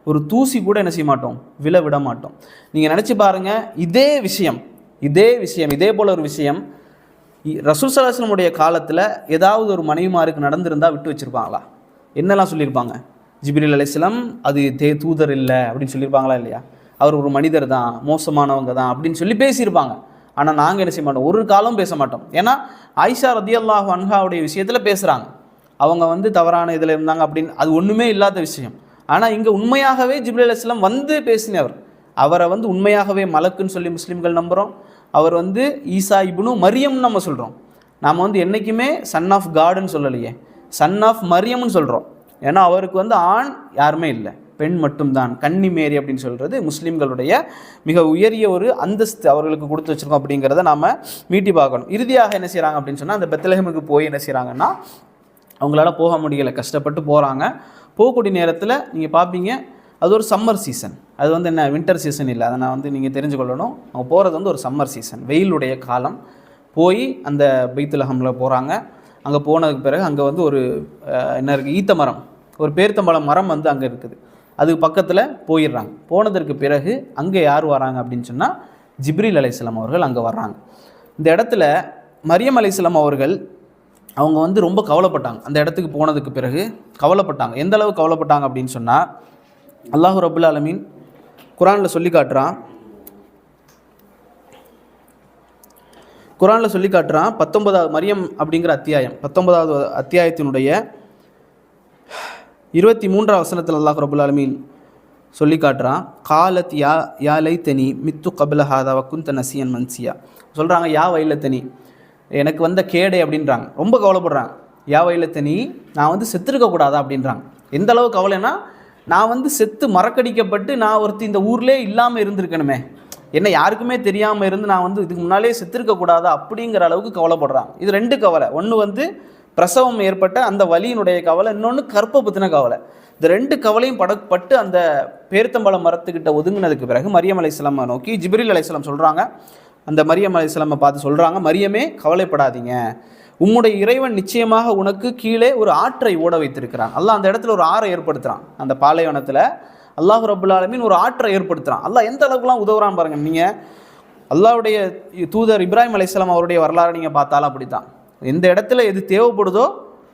ஒரு தூசி கூட என்ன செய்ய மாட்டோம், விட மாட்டோம். நீங்கள் நினச்சி பாருங்கள், இதே விஷயம் இதே போல் ஒரு விஷயம் ரசூல் ஸல்லல்லாஹு அலைஹி வஸல்லம் காலத்தில் ஏதாவது ஒரு மனைவிமாருக்கு நடந்திருந்தால் விட்டு வச்சுருப்பாங்களா? என்னெல்லாம் சொல்லியிருப்பாங்க? ஜிப்ரீல் அலைஹிஸ்ஸலாம் அது தூதர் இல்லை அப்படின்னு சொல்லியிருப்பாங்களா இல்லையா? அவர் ஒரு மனிதர் தான், மோசமானவங்க தான் அப்படின்னு சொல்லி பேசியிருப்பாங்க. ஆனால் நாங்கள் என்ன செய்ய மாட்டோம், ஒரு காலம் பேச மாட்டோம். ஏன்னா ஆயிஷா ரதியல்லாஹு அன்ஹாவுடைய விஷயத்தில் பேசுகிறாங்க, அவங்க வந்து தவறான இதில் இருந்தாங்க அப்படின்னு, அது ஒன்றுமே இல்லாத விஷயம். ஆனால் இங்கே உண்மையாகவே ஜிப்ரீல் அலைஹிஸ்ஸலாம் வந்து பேசினவர், அவரை வந்து உண்மையாகவே மலக்குன்னு சொல்லி முஸ்லீம்கள் நம்புகிறோம். அவர் வந்து ஈசா இப்னு மரியம்னு நம்ம சொல்கிறோம். நாம் வந்து என்றைக்குமே சன் ஆஃப் காடுன்னு சொல்லலையே, சன் ஆஃப் மரியம்னு சொல்கிறோம். ஏன்னா அவருக்கு வந்து ஆண் யாருமே இல்லை, பெண் மட்டும்தான், கன்னி மேரி அப்படின்னு சொல்கிறது முஸ்லீம்களுடைய மிக உயரிய ஒரு அந்தஸ்து அவர்களுக்கு கொடுத்து வச்சுருக்கோம். அப்படிங்கிறத நாம் மீட்டி பார்க்கணும். இறுதியாக என்ன செய்கிறாங்க அப்படின்னு சொன்னால், அந்த பெத்லஹேமுக்கு போய் என்ன செய்கிறாங்கன்னா, அவங்களால போக முடியலை, கஷ்டப்பட்டு போகிறாங்க. போகக்கூடிய நேரத்தில் நீங்கள் பார்ப்பீங்க, அது ஒரு சம்மர் சீசன், அது வந்து என்ன வின்டர் சீசன் இல்லை, அதை நான் வந்து நீங்கள் தெரிஞ்சுக்கொள்ளணும். அவங்க போகிறது வந்து ஒரு சம்மர் சீசன், வெயிலுடைய காலம். போய் அந்த பைத்துலஹமில் போகிறாங்க. அங்கே போனதுக்கு பிறகு அங்கே வந்து ஒரு என்ன இருக்குது, ஈத்த மரம், ஒரு பேரித்தம்பழம் மரம் வந்து அங்கே இருக்குது. அதுக்கு பக்கத்தில் போயிடுறாங்க. போனதற்கு பிறகு அங்கே யார் வராங்க அப்படின்னு சொன்னால், ஜிப்ரீல் அலைஹிஸ்ஸலாம் அவர்கள் அங்கே வர்றாங்க. இந்த இடத்துல மரியம் அலைஹிஸ்ஸலாம் அவர்கள் அவங்க வந்து ரொம்ப கவலைப்பட்டாங்க. அந்த இடத்துக்கு போனதுக்கு பிறகு கவலைப்பட்டாங்க. எந்த அளவு கவலைப்பட்டாங்க அப்படின்னு சொன்னால், அல்லாஹ் ரப்புல் ஆலமீன் குர்ஆனில் சொல்லி காட்டுறான். 19வது மரியம் அப்படிங்கிற அத்தியாயம், 19வது அத்தியாயத்தினுடைய 23வது வசனத்தில் அல்லாஹ் ரப்புல் ஆலமீன் சொல்லி காட்டுறான். காலத் யா லைத்தனி மித்து கபில ஹாதா வக்குந்த நசியன் மன்சியா. சொல்கிறாங்க, யா வைலத்தனி, எனக்கு வந்த கேடை அப்படின்றாங்க. ரொம்ப கவலைப்படுறாங்க. யா வைலத்தனி, நான் வந்து செத்துருக்கக்கூடாதா அப்படின்றாங்க. எந்த அளவு கவலைன்னா, நான் வந்து செத்து மறக்கடிக்கப்பட்டு நான் ஒருத்தி இந்த ஊர்லேயே இல்லாமல் இருந்திருக்கணுமே, என்ன யாருக்குமே தெரியாமல் இருந்து நான் வந்து இதுக்கு முன்னாலே செத்துருக்கக்கூடாதா அப்படிங்கிற அளவுக்கு கவலைப்படுறாங்க. இது ரெண்டு கவலை. ஒன்று வந்து பிரசவம் ஏற்பட்ட அந்த வலியினுடைய கவலை, இன்னொன்று கற்பை பற்றின கவலை. இந்த ரெண்டு கவலையும் பட்டு அந்த பேரித்தம்பழம் மரத்துக்கிட்ட ஒதுங்கினதுக்கு பிறகு மரியம் அலைஹிஸ்ஸலாமை நோக்கி ஜிப்ரீல் அலைஹிஸ்ஸலாம் சொல்கிறாங்க. அந்த மரியம் அலைஹிஸ்ஸலாமை பார்த்து சொல்கிறாங்க, மரியமே கவலைப்படாதீங்க, உம்முடைய இறைவன் நிச்சயமாக உனக்கு கீழே ஒரு ஆற்றை ஓட வைத்திருக்கிறான். அல்லாஹ் அந்த இடத்துல ஒரு ஆறை ஏற்படுத்துகிறான். அந்த பாலைவனத்தில் அல்லாஹ் ரப்புல் ஆலமீன் ஒரு ஆற்றை ஏற்படுத்துகிறான். அல்லாஹ் எந்த அளவுக்குலாம் உதவுறான் பாருங்கள். நீங்கள் அல்லாஹ்வுடைய தூதர் இப்ராஹிம் அலைஹிஸ்ஸலாம் அவருடைய வரலாறு நீங்கள் பார்த்தாலும் அப்படி தான். எந்த இடத்துல எது தேவைப்படுதோ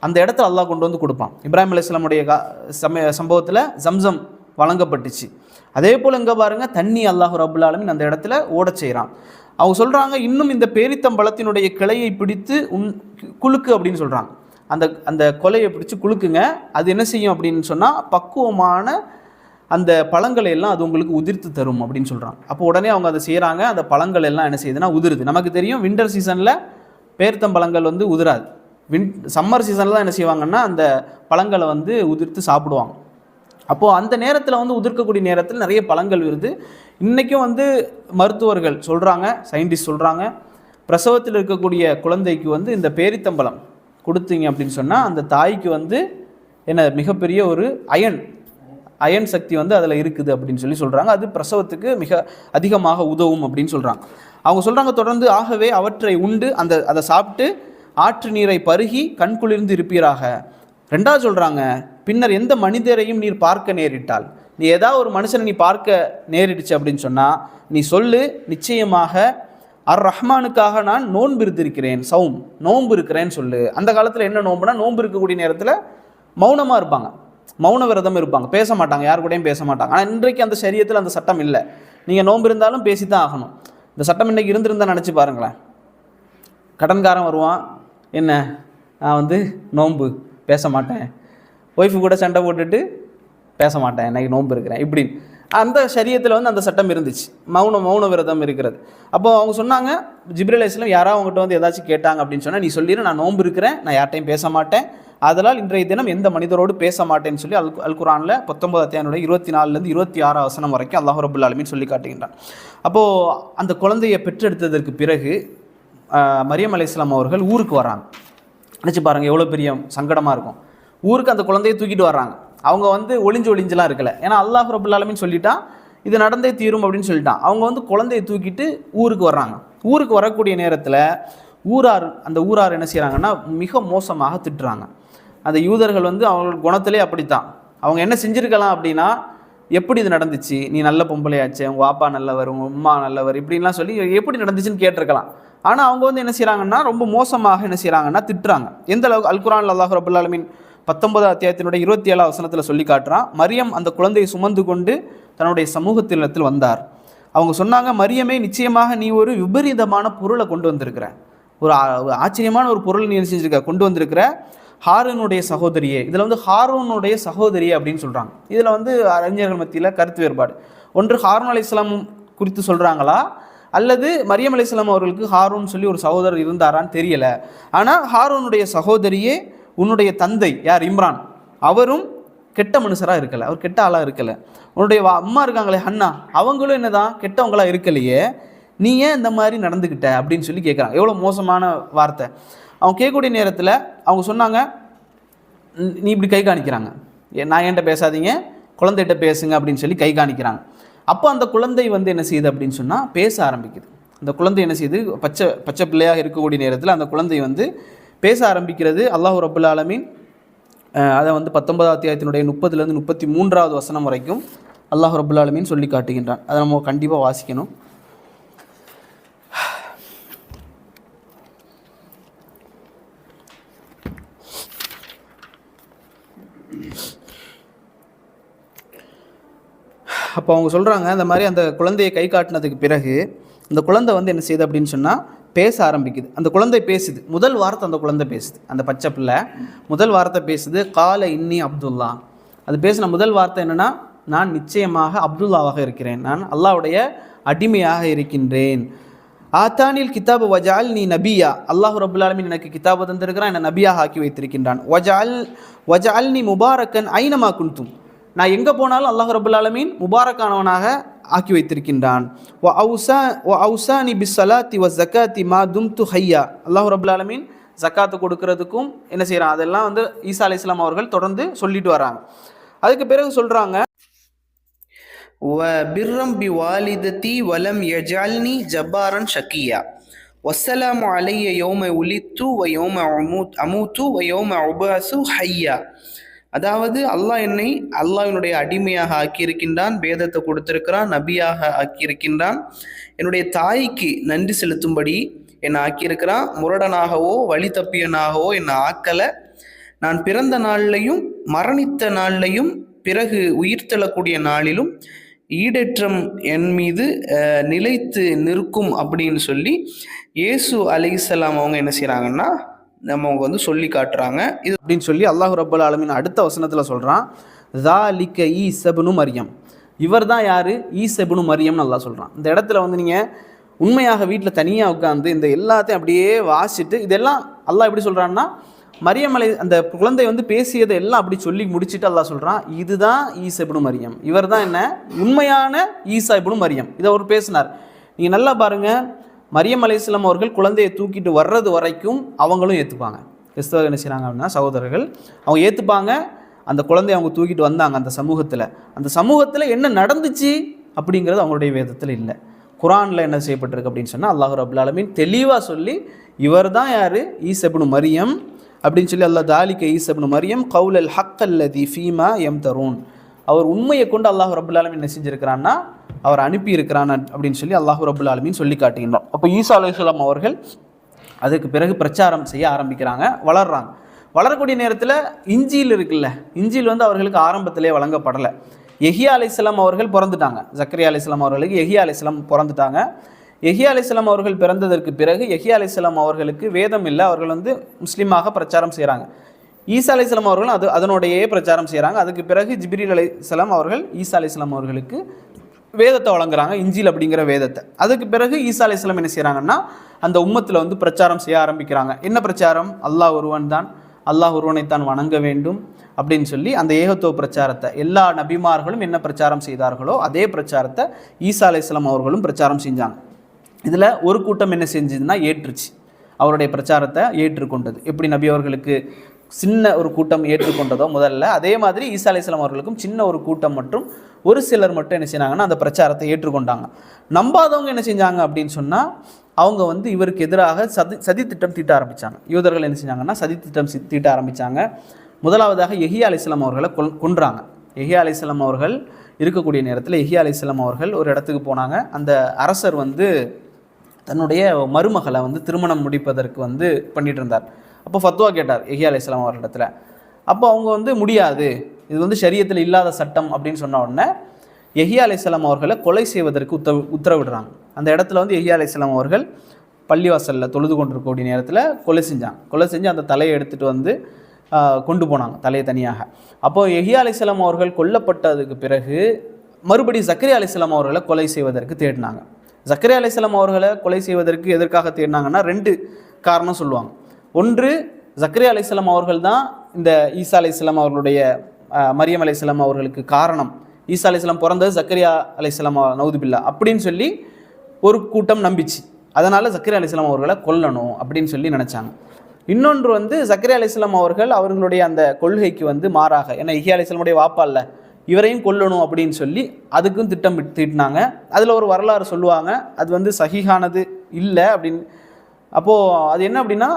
அந்த இடத்துல அல்லாஹ் கொண்டு வந்து கொடுப்பான். இப்ராஹிம் அலைஹிஸ்ஸலாமுடைய சம்பவத்தில் ஜம்சம் வழங்கப்பட்டுச்சு. அதே போல் இங்கே பாருங்கள், தண்ணி அல்லாஹ் ரப்புல் ஆலமீன் அந்த இடத்துல ஓட செய்கிறான். அவங்க சொல்கிறாங்க, இன்னும் இந்த பேரித்தம்பழத்தினுடைய கிளையை பிடித்து குலுக்கு அப்படின்னு சொல்கிறாங்க. அந்த கொலையை பிடிச்சி குலுக்குங்க, அது என்ன செய்யும் அப்படின்னு சொன்னால், பக்குவமான அந்த பழங்களை எல்லாம் அது உங்களுக்கு உதிர்த்து தரும் அப்படின்னு சொல்கிறாங்க. அப்போ உடனே அவங்க அதை செய்கிறாங்க. அந்த பழங்கள் எல்லாம் என்ன செய்யுதுன்னா உதிருது. நமக்கு தெரியும், வின்டர் சீசனில் பேரித்தம்பழங்கள் வந்து உதிராது. சம்மர் சீசனில் தான் என்ன செய்வாங்கன்னா அந்த பழங்களை வந்து உதிர்த்து சாப்பிடுவாங்க. அப்போது அந்த நேரத்தில் வந்து உதிர்க்கக்கூடிய நேரத்தில் நிறைய பழங்கள் வருது. இன்றைக்கும் வந்து மருத்துவர்கள் சொல்கிறாங்க, சயின்டிஸ்ட் சொல்கிறாங்க, பிரசவத்தில் இருக்கக்கூடிய குழந்தைக்கு வந்து இந்த பேரித்தம்பழம் கொடுத்தீங்க அப்படின்னு சொன்னால் அந்த தாய்க்கு வந்து என்ன மிகப்பெரிய ஒரு அயன், அயன் சக்தி வந்து அதில் இருக்குது அப்படின்னு சொல்கிறாங்க. அது பிரசவத்துக்கு மிக அதிகமாக உதவும் அப்படின்னு சொல்கிறாங்க. அவங்க சொல்கிறாங்க தொடர்ந்து, ஆகவே அவற்றை உண்டு அதை சாப்பிட்டு ஆற்று நீரை பருகி கண் குளிர்ந்து இருப்பீராக. ரெண்டாவது சொல்கிறாங்க, பின்னர் எந்த மனிதரையும் நீர் பார்க்க நேரிட்டால், நீ ஏதாவது ஒரு மனுஷனை நீ பார்க்க நேரிடுச்சு அப்படின்னு சொன்னால் நீ சொல்லு, நிச்சயமாக ரஹ்மானுக்காக நான் நோன்பு இருந்திருக்கிறேன், நோன்பு இருக்கிறேன்னு சொல்லு. அந்த காலத்தில் என்ன நோன்புனா, நோன்பு இருக்கக்கூடிய நேரத்தில் மௌனமாக இருப்பாங்க, மௌன விரதம் இருப்பாங்க, பேச மாட்டாங்க, யார் கூடயும் பேச மாட்டாங்க. ஆனால் இன்றைக்கு அந்த சரியத்தில் அந்த சட்டம் இல்லை. நீங்கள் நோன்பு இருந்தாலும் பேசி தான் ஆகணும். இந்த சட்டம் இன்றைக்கி இருந்திருந்தால் நினச்சி பாருங்களேன். கடன்காரன் வருவான், என்ன நான் வந்து நோன்பு பேச மாட்டேன், ஒய்ஃபு கூட சண்டை போட்டுட்டு பேச மாட்டேன், இன்றைக்கி நோன்பு இருக்கிறேன் இப்படின்னு. அந்த சரியத்தில் வந்து அந்த சட்டம் இருந்துச்சு, மௌன விரதம் இருக்கிறது. அப்போது அவங்க சொன்னாங்க, ஜிப்ரீல் அலைஹிஸ்ஸலாம் யாராவது அவங்ககிட்ட வந்து ஏதாச்சும் கேட்டாங்க அப்படின்னு சொன்னால் நீ சொல்லிடு, நான் நோன்பு இருக்கிறேன், நான் யார்ட்டையும் பேச மாட்டேன், அதனால் இன்றைய தினம் எந்த மனிதரோடு பேச மாட்டேன்னு சொல்லி அல் குர்ஆனில் 19 அத்தியாயனுடைய 24 26 வசனம் வரைக்கும் அல்லாஹ் ரப்புல் ஆலமீன் சொல்லி காட்டுகின்றான். அப்போது அந்த குழந்தையை பெற்றெடுத்ததற்கு பிறகு மரியம் அலைஹிஸ்ஸலாம் அவர்கள் ஊருக்கு வராங்க. நினச்சி பாருங்கள் எவ்வளோ பெரிய சங்கடமாக இருக்கும். ஊருக்கு அந்த குழந்தையை தூக்கிட்டு வர்றாங்க. அவங்க வந்து ஒளிஞ்செலாம் இருக்கலை, ஏன்னா அல்லாஹ் ரப்புல் ஆலமீன் சொல்லிட்டான் இது நடந்தே தீரும் அப்படின்னு சொல்லிட்டான். அவங்க வந்து குழந்தையை தூக்கிட்டு ஊருக்கு வர்றாங்க. ஊருக்கு வரக்கூடிய நேரத்தில் அந்த ஊரார் என்ன செய்கிறாங்கன்னா மிக மோசமாக திட்டுறாங்க. அந்த யூதர்கள் வந்து அவங்களோட குணத்திலே அப்படித்தான். அவங்க என்ன செஞ்சுருக்கலாம் அப்படின்னா, எப்படி இது நடந்துச்சு, நீ நல்ல பொம்பளையாச்சு, உங்கள் வாப்பா நல்லவர், உங்கள் அம்மா நல்லவர், இப்படின்லாம் சொல்லி எப்படி நடந்துச்சுன்னு கேட்டிருக்கலாம். ஆனால் அவங்க வந்து என்ன செய்கிறாங்கன்னா ரொம்ப மோசமாக என்ன செய்கிறாங்கன்னா திட்டுறாங்க. எந்த அளவுக்கு அல் குர்ஆனில் அல்லாஹ் ரப்புல் ஆலமீன் 19 அத்தியாயத்தினுடைய 27 வசனத்தில் சொல்லி காட்டுறான், மரியம் அந்த குழந்தையை சுமந்து கொண்டு தன்னுடைய சமூகத்தினத்தில் வந்தார். அவங்க சொன்னாங்க, மரியமே நிச்சயமாக நீ ஒரு விபரீதமான பொருளை கொண்டு வந்திருக்கிற, ஒரு ஆச்சரியமான ஒரு பொருள் நீ செஞ்சிருக்க, கொண்டு வந்திருக்கிற, ஹாரூனுடைய சகோதரியே. இதில் வந்து ஹாரூனுடைய சகோதரியே அப்படின்னு சொல்கிறாங்க. இதில் வந்து அறிஞர்கள் மத்தியில் கருத்து வேறுபாடு. ஒன்று ஹாரூன் அலைஹிஸ்ஸலாம் குறித்து சொல்கிறாங்களா, அல்லது மரியம் அலைஹிஸ்ஸலாம் அவர்களுக்கு ஹாரூன் சொல்லி ஒரு சகோதரர் இருந்தாரான்னு தெரியலை. ஆனால் ஹாரூனுடைய சகோதரியே, உன்னுடைய தந்தை யார் இம்ரான், அவரும் கெட்ட மனுஷராக இருக்கலை, அவர் கெட்ட ஆளாக இருக்கலை. உன்னுடைய அம்மா இருக்காங்களே ஹன்னா, அவங்களும் என்னதான் கெட்டவங்களாக இருக்கலையே, நீ ஏன் இந்த மாதிரி நடந்துக்கிட்ட அப்படின்னு சொல்லி கேட்குறாங்க. எவ்வளோ மோசமான வார்த்தை. அவங்க கேட்கக்கூடிய நேரத்தில் அவங்க சொன்னாங்க, நீ இப்படி கை காணிக்கிறாங்க, நான் என்கிட்ட பேசாதீங்க, குழந்தைகிட்ட பேசுங்க அப்படின்னு சொல்லி கை காணிக்கிறாங்க. அப்போ அந்த குழந்தை வந்து என்ன செய்யுது அப்படின்னு சொன்னால் பேச ஆரம்பிக்குது. அந்த குழந்தை என்ன செய்யுது, பச்சை பிள்ளையாக இருக்கக்கூடிய நேரத்தில் அந்த குழந்தை வந்து பேச ஆரம்பிக்கிறது. அல்லாஹ் ரப்புல் ஆலமீன் அதை வந்து 19 அத்தியாயத்தினுடைய 30 33 வசனம் வரைக்கும் அல்லாஹ் ரப்புல் ஆலமீன் சொல்லி காட்டுகின்றான். அதை நம்ம கண்டிப்பாக வாசிக்கணும். அப்போ அவங்க சொல்கிறாங்க, இந்த மாதிரி அந்த குழந்தையை கை காட்டினதுக்கு பிறகு அந்த குழந்தை வந்து என்ன செய்யுது அப்படின்னு சொன்னால் பேச ஆரம்பிக்குது. அந்த குழந்தை பேசுது, முதல் வார்த்தை அந்த குழந்தை பேசுது, அந்த பச்சை பிள்ளை முதல் வார்த்தை பேசுது, கால இன்னி அப்துல்லா. அது பேசின முதல் வார்த்தை என்னென்னா, நான் நிச்சயமாக அப்துல்லாவாக இருக்கிறேன், நான் அல்லாஹ்வுடைய அடிமையாக இருக்கின்றேன். ஆத்தானில் கிதாபு வஜால் நீ நபியா, அல்லாஹ் ரப்புல் ஆலமீன் எனக்கு கிதாபு தந்திருக்கிறான், என்னை நபியாக ஆக்கி வைத்திருக்கின்றான். வஜால் நீ முபாரக்கன் ஐனமா குன்தும், நான் எங்கே போனாலும் அல்லாஹ் ரப்புல் ஆலமீன் முபாரக்கானவனாக ஆக்கி வைத்திருக்கின்றான். வஅவுசானி பிஸ்ஸலாத்தி வஸ்ஸகாத்தி மா தும்து ஹய்யா, அல்லாஹ் ரப்புல் ஆலமீன் ஜக்காத்து கொடுக்கறதுக்கும் என்ன செய்கிறான், அதெல்லாம் வந்து ஈசா அலைஹிஸ்ஸலாம் அவர்கள் தொடர்ந்து சொல்லிட்டு வராங்க. அதுக்கு பிறகு சொல்கிறாங்க, வ பிர்ரம் பி வாலிததி வலம் யஜால்னி ஜப்பாரன் ஷக்கியா வஸ்ஸலாமு அலைய யௌம உலித்து வ யௌம அமூத்து வ யௌம உபஅஸு ஹய்யா. அதாவது அல்லாஹ் என்னை அல்லாஹ்வினுடைய அடிமையாக ஆக்கியிருக்கின்றான், வேதத்தை கொடுத்திருக்கிறான், நபியாக ஆக்கியிருக்கின்றான், என்னுடைய தாய்க்கு நன்றி செலுத்தும்படி என்னை ஆக்கியிருக்கிறான், முரடனாகவோ வழி தப்பியனாகவோ என்னை ஆக்கலை, நான் பிறந்த நாளிலையும் மரணித்த நாளிலையும் பிறகு உயிர்த்தெழக்கூடிய நாளிலும் ஈடேற்றம் என் மீது நிலைத்து நிற்கும் அப்படின்னு சொல்லி இயேசு அலைஹிஸ்ஸலாம் அவங்க என்ன செய்கிறாங்கன்னா நம்ம அவங்க வந்து சொல்லி காட்டுறாங்க. இது அப்படின்னு சொல்லி அல்லாஹ் ரப்புல் ஆலமீன் அடுத்த வசனத்தில் சொல்கிறான், ஸாலிக ஈஸா இப்னு மரியம், இவர் தான் யார், ஈஸா இப்னு மரியம்னு அல்லாஹ் சொல்கிறான். இந்த இடத்துல வந்து நீங்கள் உண்மையாக வீட்டில் தனியாக உட்காந்து இந்த எல்லாத்தையும் அப்படியே வாசிட்டு இதெல்லாம் அல்லாஹ் எப்படி சொல்கிறான்னா, மரியம் அந்த குழந்தை வந்து பேசியதை எல்லாம் அப்படி சொல்லி முடிச்சுட்டு அல்லாஹ் சொல்கிறான், இதுதான் ஈஸா இப்னு மரியம், இவர் தான் என்ன உண்மையான ஈஸா இப்னு மரியம். இதை அவர் பேசினார். நீங்கள் நல்லா பாருங்கள், மரியம் அலைஹிஸ்ஸலாம் அவர்கள் குழந்தையை தூக்கிட்டு வர்றது வரைக்கும் அவங்களும் ஏற்றுப்பாங்க. கிறிஸ்தவர்கள் என்ன செய்கிறாங்க அப்படின்னா சகோதரர்கள் அவங்க ஏற்றுப்பாங்க. அந்த குழந்தைய அவங்க தூக்கிட்டு வந்தாங்க அந்த சமூகத்தில் என்ன நடந்துச்சு அப்படிங்கிறது அவங்களுடைய வேதத்தில் இல்லை. குரானில் என்ன செய்யப்பட்டிருக்கு அப்படின்னு சொன்னால் அல்லாஹ் ரப்புல் ஆலமீன் தெளிவாக சொல்லி இவர் தான் யார், ஈசா இப்னு மரியம் அப்படின்னு சொல்லி அல்லாஹ் தாலிக ஈசா இப்னு மரியம் கவுலல் ஹக் அல்லதி ஃபீமா எம் தரூன், அவர் உண்மையை கொண்டு அல்லாஹ் ரப்புல் ஆலமீன் என்ன செஞ்சிருக்கிறான்னா அவர் அனுப்பி இருக்கிறான் அப்படின்னு சொல்லி அல்லாஹ் ரப்புல் ஆலமீன் சொல்லி காட்டுகின்றோம். அப்போ ஈசா அலைஹிஸ்ஸலாம் அவர்கள் அதுக்கு பிறகு பிரச்சாரம் செய்ய ஆரம்பிக்கிறாங்க, வளர்றாங்க. வளரக்கூடிய நேரத்தில் இஞ்சில் இருக்குல்ல, இஞ்சில் வந்து அவர்களுக்கு ஆரம்பத்திலே வழங்கப்படலை. யஹ்யா அலைஹிஸ்ஸலாம் அவர்கள் பிறந்துட்டாங்க. ஜக்கரியா அலைஹிஸ்ஸலாம் அவர்களுக்கு யஹ்யா அலைஹிஸ்ஸலாம் பிறந்துட்டாங்க. யஹ்யா அலைஹிஸ்ஸலாம் அவர்கள் பிறந்ததற்கு பிறகு யஹ்யா அலைஹிஸ்ஸலாம் அவர்களுக்கு வேதம் இல்லை, அவர்கள் வந்து முஸ்லீமாக பிரச்சாரம் செய்கிறாங்க. ஈசா அலைஹிஸ்ஸலாம் அவர்கள் அதனுடையே பிரச்சாரம் செய்கிறாங்க. அதுக்கு பிறகு ஜிப்ரீல் அலைஹிஸ்ஸலாம் அவர்கள் ஈசா அலைஹிஸ்ஸலாம் அவர்களுக்கு வேதத்தை வழங்குறாங்க, இஞ்சில் அப்படிங்கிற வேதத்தை. அதுக்கு பிறகு ஈசா அலைஹிஸ்ஸலாம் என்ன செய்கிறாங்கன்னா அந்த உம்மத்தில் வந்து பிரச்சாரம் செய்ய ஆரம்பிக்கிறாங்க. என்ன பிரச்சாரம்? அல்லாஹ் ஒருவன் தான், அல்லாஹ் ஒருவனைத்தான் வணங்க வேண்டும் அப்படின்னு சொல்லி அந்த ஏகத்துவ பிரச்சாரத்தை எல்லா நபிமார்களும் என்ன பிரச்சாரம் செய்தார்களோ அதே பிரச்சாரத்தை ஈசா அலைஹிஸ்ஸலாம் அவர்களும் பிரச்சாரம் செஞ்சாங்க. இதில் ஒரு கூட்டம் என்ன செஞ்சதுன்னா ஏற்றுச்சு, அவருடைய பிரச்சாரத்தை ஏற்றுக்கொண்டது. எப்படி நபி அவர்களுக்கு சின்ன ஒரு கூட்டம் ஏற்றுக்கொண்டதோ முதல்ல, அதே மாதிரி ஈசா அலைஹிஸ்ஸலாம் அவர்களுக்கும் சின்ன ஒரு கூட்டம் மற்றும் ஒரு சிலர் மட்டும் என்ன செஞ்சாங்கன்னா அந்த பிரச்சாரத்தை ஏற்றுக்கொண்டாங்க. நம்பாதவங்க என்ன செஞ்சாங்க அப்படின்னு சொன்னால் அவங்க வந்து இவருக்கு எதிராக சதி திட்டம் தீட்ட ஆரம்பித்தாங்க. யூதர்கள் என்ன செஞ்சாங்கன்னா சதி திட்டம் தீட்ட ஆரம்பித்தாங்க. முதலாவதாக யஹ்யா அலைஹிஸ்ஸலாம் அவர்களை கொன்றாங்க. யஹ்யா அலைஹிஸ்ஸலாம் அவர்கள் இருக்கக்கூடிய நேரத்தில் யஹ்யா அலைஹிஸ்ஸலாம் அவர்கள் ஒரு இடத்துக்கு போனாங்க. அந்த அரசர் வந்து தன்னுடைய மருமகளை வந்து திருமணம் முடிப்பதற்கு வந்து பண்ணிட்டு இருந்தார். அப்போ ஃபத்வா கேட்டார் யஹ்யா அலைஹிஸ்ஸலாம் அவர்களிடத்தில். அப்போ அவங்க வந்து முடியாது, இது வந்து ஷரியத்தில் இல்லாத சட்டம் அப்படின்னு சொன்ன உடனே யஹ்யா அலைஹிஸ்ஸலாம் அவர்களை கொலை செய்வதற்கு உத்தரவிடுறாங்க. அந்த இடத்துல வந்து யஹ்யா அலைஹிஸ்ஸலாம் அவர்கள் பள்ளிவாசலில் தொழுது கொண்டிருக்கக்கூடிய நேரத்தில் கொலை செஞ்சு அந்த தலையை எடுத்துகிட்டு வந்து கொண்டு போனாங்க, தலையை தனியாக. அப்போது யஹ்யா அலைஹிஸ்ஸலாம் அவர்கள் கொல்லப்பட்டதுக்கு பிறகு மறுபடியும் ஜக்கரியா அலைஹிஸ்ஸலாம் அவர்களை கொலை செய்வதற்கு தேடினாங்க. ஜக்கரியா அலைஹிஸ்ஸலாம் அவர்களை கொலை செய்வதற்கு எதற்காக தேடினாங்கன்னா 2 காரணம் சொல்லுவாங்க. ஒன்று, ஜக்கரியா அலைஹிஸ்ஸலாம் அவர்கள் தான் இந்த ஈசா அலைஹிஸ்ஸலாம் அவர்களுடைய மரியம் அலைஹிஸ்ஸலாம் அவர்களுக்கு காரணம், ஈசா அலைஹிஸ்ஸலாம் பிறந்தது ஜக்கரியா அலைஹிஸ்ஸலாம் நவுதுபில்லா அப்படின்னு சொல்லி ஒரு கூட்டம் நம்பிச்சு. அதனால் ஜக்கரியா அலைஹிஸ்ஸலாம் அவர்களை கொல்லணும் அப்படின்னு சொல்லி நினச்சாங்க. இன்னொன்று வந்து ஜக்கரியா அலைஹிஸ்ஸலாம் அவர்கள் அவர்களுடைய அந்த கொள்கைக்கு வந்து மாறாக, ஏன்னா யஹ்யா அலைஹிஸ்ஸலாமுடைய வாப்பா இல்லை, இவரையும் கொல்லணும் அப்படின்னு சொல்லி அதுக்கும் திட்டம் தீட்டினாங்க. அதில் ஒரு வரலாறு சொல்லுவாங்க, அது வந்து சஹீஹானது இல்லை அப்படின்னு. அப்போது அது என்ன அப்படின்னா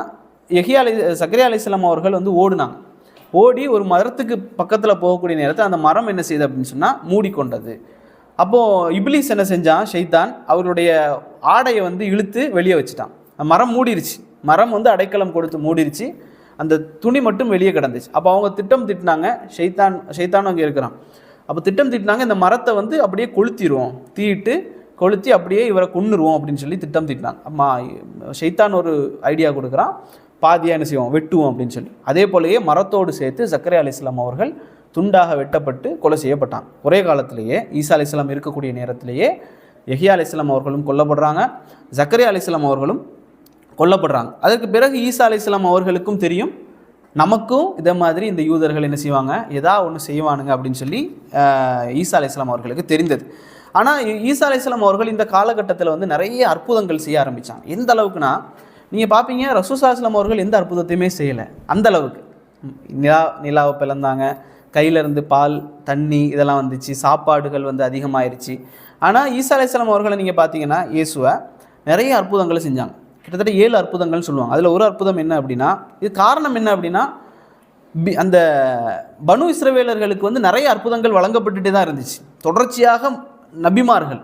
ஜக்கரியா அலைஹிஸ்ஸலாம் அவர்கள் வந்து ஓடி ஒரு மரத்துக்கு பக்கத்தில் போகக்கூடிய நேரத்தில் அந்த மரம் என்ன செய்யுது அப்படின்னு சொன்னால் மூடிக்கொண்டது. அப்போது இப்லீஸ் என்ன செஞ்சான், ஷைத்தான் அவருடைய ஆடையை வந்து இழுத்து வெளியே வச்சுட்டான். மரம் மூடிருச்சு, மரம் வந்து அடைக்கலம் கொடுத்து மூடிருச்சு, அந்த துணி மட்டும் வெளியே கிடந்துச்சு. அப்போ அவங்க திட்டம் திட்டினாங்க, ஷைத்தான் அங்கே இருக்கிறான். அப்போ திட்டம் திட்டினாங்க, இந்த மரத்தை வந்து அப்படியே கொளுத்திடுவோம், கொளுத்தி அப்படியே இவரை கொன்னுருவோம் அப்படின்னு சொல்லி திட்டம் திட்டினாங்க. அம்மா ஷைத்தான் ஒரு ஐடியா கொடுக்குறான், பாதியாக என்ன செய்வோம், வெட்டுவோம் அப்படின்னு சொல்லி. அதே போலயே மரத்தோடு சேர்த்து ஜக்கரியா அலைஹிஸ்ஸலாம் அவர்கள் துண்டாக வெட்டப்பட்டு கொலை செய்யப்பட்டாங்க. ஒரே காலத்திலேயே ஈசா அலைஹிஸ்ஸலாம் இருக்கக்கூடிய நேரத்திலேயே யஹ்யா அலைஹிஸ்ஸலாம் அவர்களும் கொல்லப்படுறாங்க, ஜக்கரியா அலைஹிஸ்ஸலாம் அவர்களும் கொல்லப்படுறாங்க. அதற்கு பிறகு ஈசா அலைஹிஸ்ஸலாம் அவர்களுக்கும் தெரியும் நமக்கும் இதே மாதிரி இந்த யூதர்கள் என்ன செய்வாங்க, ஒன்று செய்வானுங்க அப்படின்னு சொல்லி ஈசா அலைஹிஸ்ஸலாம் அவர்களுக்கு தெரிந்தது. ஆனால் ஈசா அலைஹிஸ்ஸலாம் அவர்கள் இந்த காலகட்டத்தில் வந்து நிறைய அற்புதங்கள் செய்ய ஆரம்பித்தாங்க. எந்த அளவுக்குனா நீங்கள் பார்ப்பீங்க, ரசூல் ஸல்லல்லாஹு அலைஹி வஸல்லம் அவர்கள் எந்த அற்புதத்தையுமே செய்யலை. அந்த அளவுக்கு நிலாவை பிளந்தாங்க, கையிலேருந்து பால் தண்ணி இதெல்லாம் வந்துச்சு, சாப்பாடுகள் வந்து அதிகமாயிருச்சு. ஆனால் ஈசா அலைஹிஸ்ஸலாம் அவர்களை நீங்கள் பார்த்தீங்கன்னா இயேசுவை நிறைய அற்புதங்களை செஞ்சாங்க. கிட்டத்தட்ட 7 அற்புதங்கள்னு சொல்லுவாங்க. அதில் ஒரு அற்புதம் என்ன அப்படின்னா, இது காரணம் என்ன அப்படின்னா, அந்த பனு இஸ்ரவேலர்களுக்கு வந்து நிறைய அற்புதங்கள் வழங்கப்பட்டுகிட்டே தான் இருந்துச்சு தொடர்ச்சியாக. நபிமார்கள்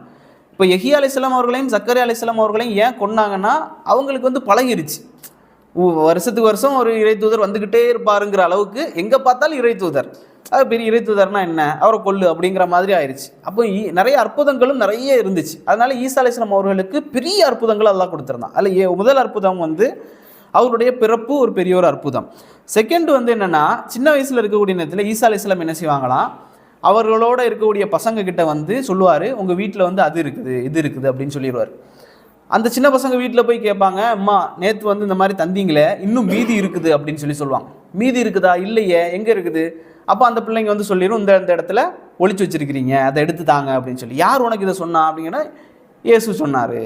இப்போ யஹ்யா அலைஹிஸ்ஸலாம் அவர்களையும் ஜக்கரியா அலைஹிஸ்ஸலாம் அவர்களையும் ஏன் கொன்னாங்கன்னா, அவங்களுக்கு வந்து பழகிருச்சு. வருஷத்துக்கு வருஷம் ஒரு இறை தூதர் வந்துக்கிட்டே இருப்பாருங்கிற அளவுக்கு எங்கே பார்த்தாலும் இறை தூதர், அது பெரிய இறை தூதர்னா என்ன, அவரை கொல்லு அப்படிங்கிற மாதிரி ஆயிடுச்சு. அப்போ நிறைய அற்புதங்களும் நிறைய இருந்துச்சு. அதனால ஈசா அலைஹிஸ்ஸலாம் அவர்களுக்கு பெரிய அற்புதங்கள் அல்லாஹ் கொடுத்துருந்தான். அதில் முதல் அற்புதம் வந்து அவருடைய பிறப்பு ஒரு பெரிய ஒரு அற்புதம். செகண்ட் வந்து என்னென்னா, சின்ன வயசில் இருக்கக்கூடிய நேரத்தில் ஈசா அலைஹிஸ்ஸலாம் என்ன செய்வாங்களாம், அவர்களோட இருக்கக்கூடிய பசங்க கிட்ட வந்து சொல்லுவார், உங்கள் வீட்டில் வந்து அது இருக்குது இது இருக்குது அப்படின்னு சொல்லிடுவார். அந்த சின்ன பசங்க வீட்டில் போய் கேட்பாங்க, அம்மா நேற்று வந்து இந்த மாதிரி தந்தீங்களே, இன்னும் மீதி இருக்குது அப்படின்னு சொல்லுவாங்க. மீதி இருக்குதா, இல்லையே, எங்கே இருக்குது? அப்போ அந்த பிள்ளைங்க வந்து சொல்லிடும், இந்த இடத்துல ஒளிச்சு வச்சிருக்கிறீங்க, அதை எடுத்து தாங்க அப்படின்னு சொல்லி. யார் உனக்கு இதை சொன்னா அப்படிங்கன்னா, இயேசு சொன்னார்.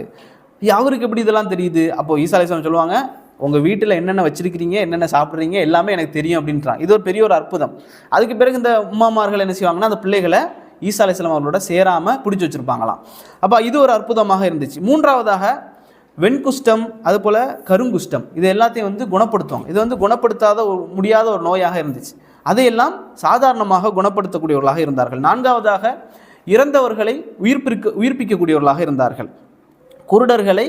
அவருக்கு எப்படி இதெல்லாம் தெரியுது? அப்போது ஈசா அலைஹிஸ்ஸலாம் சொல்லுவாங்க, உங்கள் வீட்டில் என்னென்ன வச்சிருக்கிறீங்க, என்னென்ன சாப்பிட்றீங்க எல்லாமே எனக்கு தெரியும் அப்படின்றான். இது ஒரு பெரிய ஒரு அற்புதம். அதுக்கு பிறகு இந்த உம்மாமார்கள் என்ன செய்வாங்கன்னா, அந்த பிள்ளைகளை ஈசா அலைஹிஸ்ஸலாம் அவர்களோட சேராமல் பிடிச்சி வச்சுருப்பாங்களாம். அப்போ இது ஒரு அற்புதமாக இருந்துச்சு. மூன்றாவதாக வெண்குஷ்டம், அதுபோல் கருங்குஷ்டம், இது எல்லாத்தையும் வந்து குணப்படுத்துவாங்க. இது வந்து குணப்படுத்தாத முடியாத ஒரு நோயாக இருந்துச்சு. அதையெல்லாம் சாதாரணமாக குணப்படுத்தக்கூடியவர்களாக இருந்தார்கள். நான்காவதாக இறந்தவர்களை உயிர்ப்பிக்கக்கூடியவர்களாக இருந்தார்கள். குருடர்களை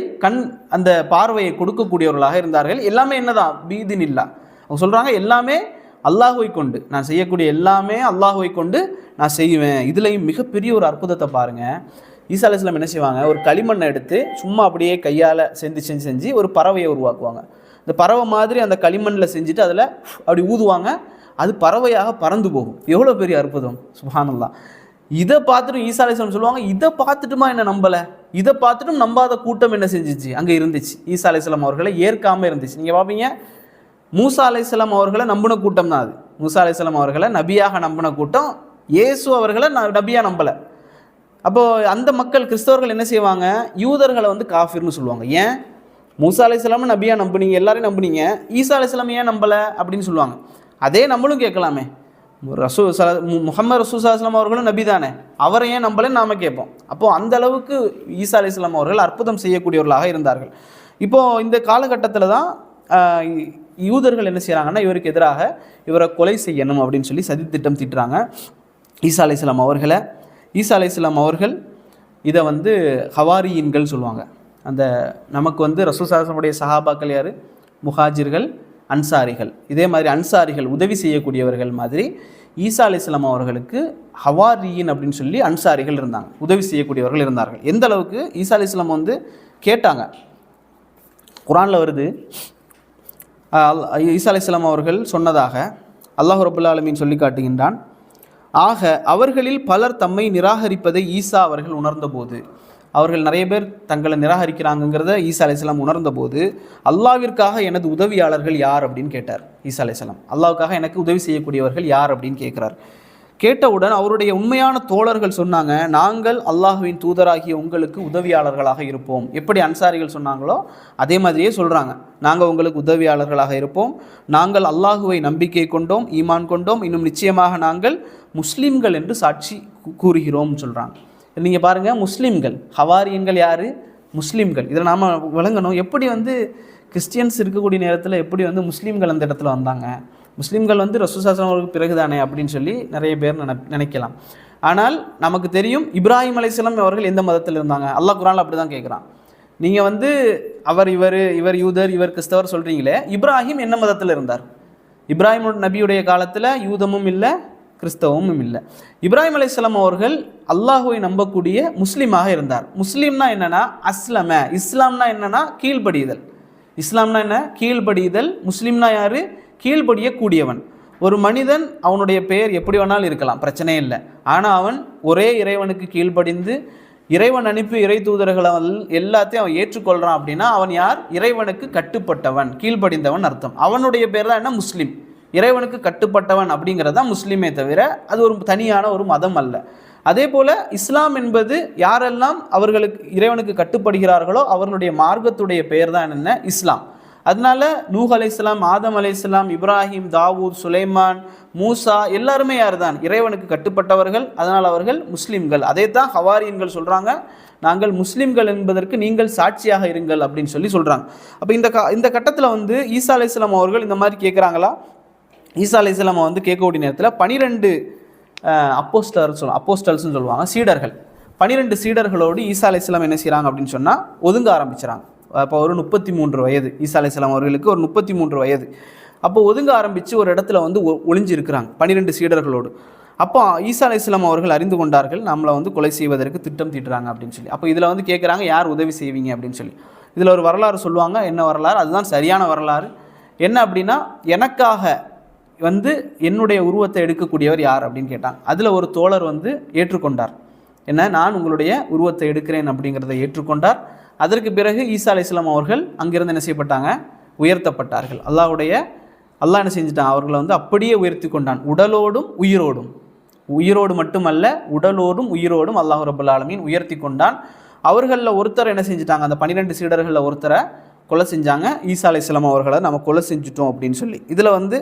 அந்த பார்வையை கொடுக்கக்கூடியவர்களாக இருந்தார்கள். எல்லாமே என்னதான் பீதினில்லா, அவங்க சொல்கிறாங்க எல்லாமே அல்லாஹுவை கொண்டு நான் செய்யக்கூடிய எல்லாமே அல்லாஹுவை கொண்டு நான் செய்வேன். இதுலேயும் மிகப்பெரிய ஒரு அற்புதத்தை பாருங்கள். ஈசா அலைஹிஸ்ஸலாம் என்ன செய்வாங்க, ஒரு களிமண்ணை எடுத்து சும்மா அப்படியே கையால் செஞ்சு ஒரு பறவையை உருவாக்குவாங்க. இந்த பறவை மாதிரி அந்த களிமண்ணில் செஞ்சுட்டு அதில் அப்படி ஊதுவாங்க, அது பறவையாக பறந்து போகும். எவ்வளோ பெரிய அற்புதம், சுப்ஹானல்லாஹ். இதை பார்த்துட்டும் ஈசா அலைஹிஸ்ஸலாம் சொல்லுவாங்க, இதை பார்த்துட்டுமா என்ன நம்பலை, இதை பார்த்துட்டும் நம்பாத கூட்டம் என்ன செஞ்சிச்சு அங்கே இருந்துச்சு. ஈசா அலைஹிஸ்ஸலாம் அவர்களை ஏற்காமல் இருந்துச்சு. நீங்கள் பார்ப்பீங்க, மூசா அலைஹிஸ்ஸலாம் அவர்களை நம்பின கூட்டம் தான் அது. மூசா அலைஹிஸ்ஸலாம் அவர்களை நபியாக நம்பின கூட்டம், இயேசு அவர்களை நபியாக நம்பலை. அப்போது அந்த மக்கள் கிறிஸ்தவர்கள் என்ன செய்வாங்க, யூதர்களை வந்து காஃபிர்னு சொல்லுவாங்க. ஏன் மூசா அலைஹிஸ்ஸலாம் நபியாக நம்புனீங்க, எல்லாரையும் நம்புனீங்க, ஈசா அலைஹிஸ்ஸலாம் ஏன் நம்பலை அப்படின்னு சொல்லுவாங்க. அதே நம்மளும் கேட்கலாமே, முஹம்மது ரசூல் ஸல்லல்லாஹு அலைஹி வஸல்லம் அவர்களும் நபி தானே, அவரை ஏன் நம்பலைன்னு நாம கேட்போம். அப்போது அந்த அளவுக்கு ஈசா அலைஹிஸ்ஸலாம் அவர்கள் அற்புதம் செய்யக்கூடியவர்களாக இருந்தார்கள். இப்போது இந்த காலகட்டத்தில் தான் யூதர்கள் என்ன செய்கிறாங்கன்னா, இவருக்கு எதிராக இவரை கொலை செய்யணும் அப்படின்னு சொல்லி சதித்திட்டம் தீட்டுறாங்க ஈசா அலைஹிஸ்ஸலாம் அவர்களை. ஈசா அலைஹிஸ்ஸலாம் அவர்கள் இதை வந்து ஹவாரியின்கள் சொல்லுவாங்க. அந்த நமக்கு வந்து ரசூல் ஸல்லல்லாஹு அலைஹி வஸல்லம் சஹாபாக்கள் யார், முஹாஜிர்கள், அன்சாரிகள். இதே மாதிரி அன்சாரிகள் உதவி செய்யக்கூடியவர்கள் மாதிரி ஈசா அலைஹிஸ்ஸலாம் அவர்களுக்கு ஹவாரியின் அப்படின்னு சொல்லி அன்சாரிகள் இருந்தாங்க, உதவி செய்யக்கூடியவர்கள் இருந்தார்கள். எந்த அளவுக்கு ஈசா அலைஹிஸ்ஸலாம் வந்து கேட்டாங்க, குர்ஆனில் வருது, ஈசா அலைஹிஸ்ஸலாம் அவர்கள் சொன்னதாக அல்லாஹ் ரப்பல் ஆலமீன் சொல்லி காட்டுகின்றான். ஆக அவர்களில் பலர் தம்மை நிராகரிப்பதை ஈசா அவர்கள் உணர்ந்தபோது, அவர்கள் நிறைய பேர் தங்களை நிராகரிக்கிறாங்கிறத ஈசா அலைஹிஸ்ஸலாம் உணர்ந்தபோது, அல்லாஹ்விற்காக எனது உதவியாளர்கள் யார் அப்படின்னு கேட்டார் ஈசா அலைஹிஸ்ஸலாம். அல்லாஹ்வுக்காக எனக்கு உதவி செய்யக்கூடியவர்கள் யார் அப்படின்னு கேட்குறார். கேட்டவுடன் அவருடைய உண்மையான தோழர்கள் சொன்னாங்க, நாங்கள் அல்லாஹ்வின் தூதராகிய உங்களுக்கு உதவியாளர்களாக இருப்போம். எப்படி அன்சாரிகள் சொன்னாங்களோ அதே மாதிரியே சொல்கிறாங்க, நாங்கள் உங்களுக்கு உதவியாளர்களாக இருப்போம், நாங்கள் அல்லாஹுவை நம்பிக்கை கொண்டோம், ஈமான் கொண்டோம், இன்னும் நிச்சயமாக நாங்கள் முஸ்லீம்கள் என்று சாட்சி கூறுகிறோம்னு சொல்கிறாங்க. நீங்கள் பாருங்கள், முஸ்லீம்கள், ஹவாரியன்கள் யார், முஸ்லீம்கள். இதில் நாம் விளங்கணும், எப்படி வந்து கிறிஸ்டியன்ஸ் இருக்கக்கூடிய நேரத்தில் எப்படி வந்து முஸ்லீம்கள் அந்த இடத்துல வந்தாங்க. முஸ்லீம்கள் வந்து ரசூல் ஸல்லல்லாஹு அலைஹி வஸல்லம் பிறகு தானே அப்படின்னு சொல்லி நிறைய பேர் நினைக்கலாம். ஆனால் நமக்கு தெரியும், இப்ராஹிம் அலைஹிஸ்ஸலாம் அவர்கள் எந்த மதத்தில் இருந்தாங்க. அல்லாஹ் குர்ஆனில் அப்படி தான் கேட்குறான். நீங்கள் வந்து இவர் யூதர், இவர் கிறிஸ்தவர் சொல்கிறீங்களே, இப்ராஹிம் என்ன மதத்தில் இருந்தார்? இப்ராஹிம் நபியுடைய காலத்தில் யூதமும் இல்லை, கிறிஸ்தவமும் இல்லை. இப்ராஹிம் அலைஹிஸ்ஸலாம் அவர்கள் அல்லாஹுவை நம்பக்கூடிய முஸ்லீமாக இருந்தார். முஸ்லீம்னா என்னென்னா அஸ்லம, இஸ்லாம்னா என்னென்னா கீழ்படிதல். இஸ்லாம்னா என்ன, கீழ்படிதல். முஸ்லீம்னா யார், கீழ்படியக்கூடியவன். ஒரு மனிதன் அவனுடைய பெயர் எப்படி வேணாலும் இருக்கலாம், பிரச்சனை இல்லை. ஆனால் அவன் ஒரே இறைவனுக்கு கீழ்படிந்து இறைவன் அனுப்பி இறை தூதர்களை எல்லாத்தையும் அவன் ஏற்றுக்கொள்கிறான் அப்படின்னா அவன் யார், இறைவனுக்கு கட்டுப்பட்டவன், கீழ்படிந்தவன் அர்த்தம். அவனுடைய பேர் தான் என்ன, முஸ்லீம். இறைவனுக்கு கட்டுப்பட்டவன் அப்படிங்கிறது தான் முஸ்லீமே தவிர அது ஒரு தனியான ஒரு மதம் அல்ல. அதே போல் இஸ்லாம் என்பது யாரெல்லாம் அவர்களுக்கு இறைவனுக்கு கட்டுப்படுகிறார்களோ அவர்களுடைய மார்க்கத்துடைய பெயர் தான் என்ன, இஸ்லாம். அதனால நூஹ் அலைஹிஸ்ஸலாம், ஆதம் அலைஹிஸ்ஸலாம், இப்ராஹிம், தாவூத், சுலைமான், மூசா எல்லாருமே யார் தான், இறைவனுக்கு கட்டுப்பட்டவர்கள். அதனால் அவர்கள் முஸ்லீம்கள். அதே தான் ஹவாரியன்கள் சொல்கிறாங்க, நாங்கள் முஸ்லீம்கள் என்பதற்கு நீங்கள் சாட்சியாக இருங்கள் அப்படின்னு சொல்லி சொல்கிறாங்க. அப்போ இந்த கட்டத்தில் வந்து ஈசா அலைஹிஸ்ஸலாம் அவர்கள் இந்த மாதிரி கேட்குறாங்களா? ஈசா அலைஹிஸ்ஸலாம் வந்து கேட்கக்கூடிய நேரத்தில் 12 அப்போஸ்டல்ஸ்னு சொல்லுவாங்க, சீடர்கள். 12 சீடர்களோடு ஈசா அலைஹிஸ்ஸலாம் என்ன செய்கிறாங்க அப்படின்னு சொன்னால் ஒதுங்க ஆரம்பிச்சுறாங்க. அப்போ ஒரு 33 வயது, ஈசா அலைஹிஸ்ஸலாம் அவர்களுக்கு ஒரு 33 வயது. அப்போ ஒதுங்க ஆரம்பித்து ஒரு இடத்துல வந்து ஒளிஞ்சு இருக்கிறாங்க 12 சீடர்களோடு. அப்போ ஈசா அலைஹிஸ்ஸலாம் அவர்கள் அறிந்து கொண்டார்கள், நம்மளை வந்து கொலை செய்வதற்கு திட்டம் தீட்டுறாங்க அப்படின்னு சொல்லி. அப்போ இதில் வந்து கேட்குறாங்க, யார் உதவி செய்வீங்க அப்படின்னு சொல்லி. இதில் ஒரு வரலாறு சொல்லுவாங்க. என்ன வரலாறு, அதுதான் சரியான வரலாறு. என்ன அப்படின்னா, எனக்காக வந்து என்னுடைய உருவத்தை எடுக்கக்கூடியவர் யார் அப்படின்னு கேட்டாங்க. அதில் ஒரு தோழர் வந்து ஏற்றுக்கொண்டார். என்ன, நான் உங்களுடைய உருவத்தை எடுக்கிறேன் அப்படிங்கிறத ஏற்றுக்கொண்டார். அதற்கு பிறகு ஈசா அலைஹிஸ்ஸலாம் அவர்கள் அங்கிருந்து என்ன செய்யப்பட்டாங்க, உயர்த்தப்பட்டார்கள். அல்லாஹ் என்ன செஞ்சுட்டான், அவர்களை வந்து அப்படியே உயர்த்தி கொண்டான், உடலோடும் உயிரோடும். உயிரோடு மட்டுமல்ல, உடலோடும் உயிரோடும் அல்லாஹ் ரப்பல் ஆலமீன் உயர்த்தி கொண்டான். அவர்களில் ஒருத்தர் என்ன செஞ்சுட்டாங்க, அந்த 12 சீடர்களில் ஒருத்தரை கொலை செஞ்சாங்க, ஈசா அலைஹிஸ்ஸலாம் அவர்களை நம்ம கொலை செஞ்சுட்டோம் அப்படின்னு சொல்லி. இதில் வந்து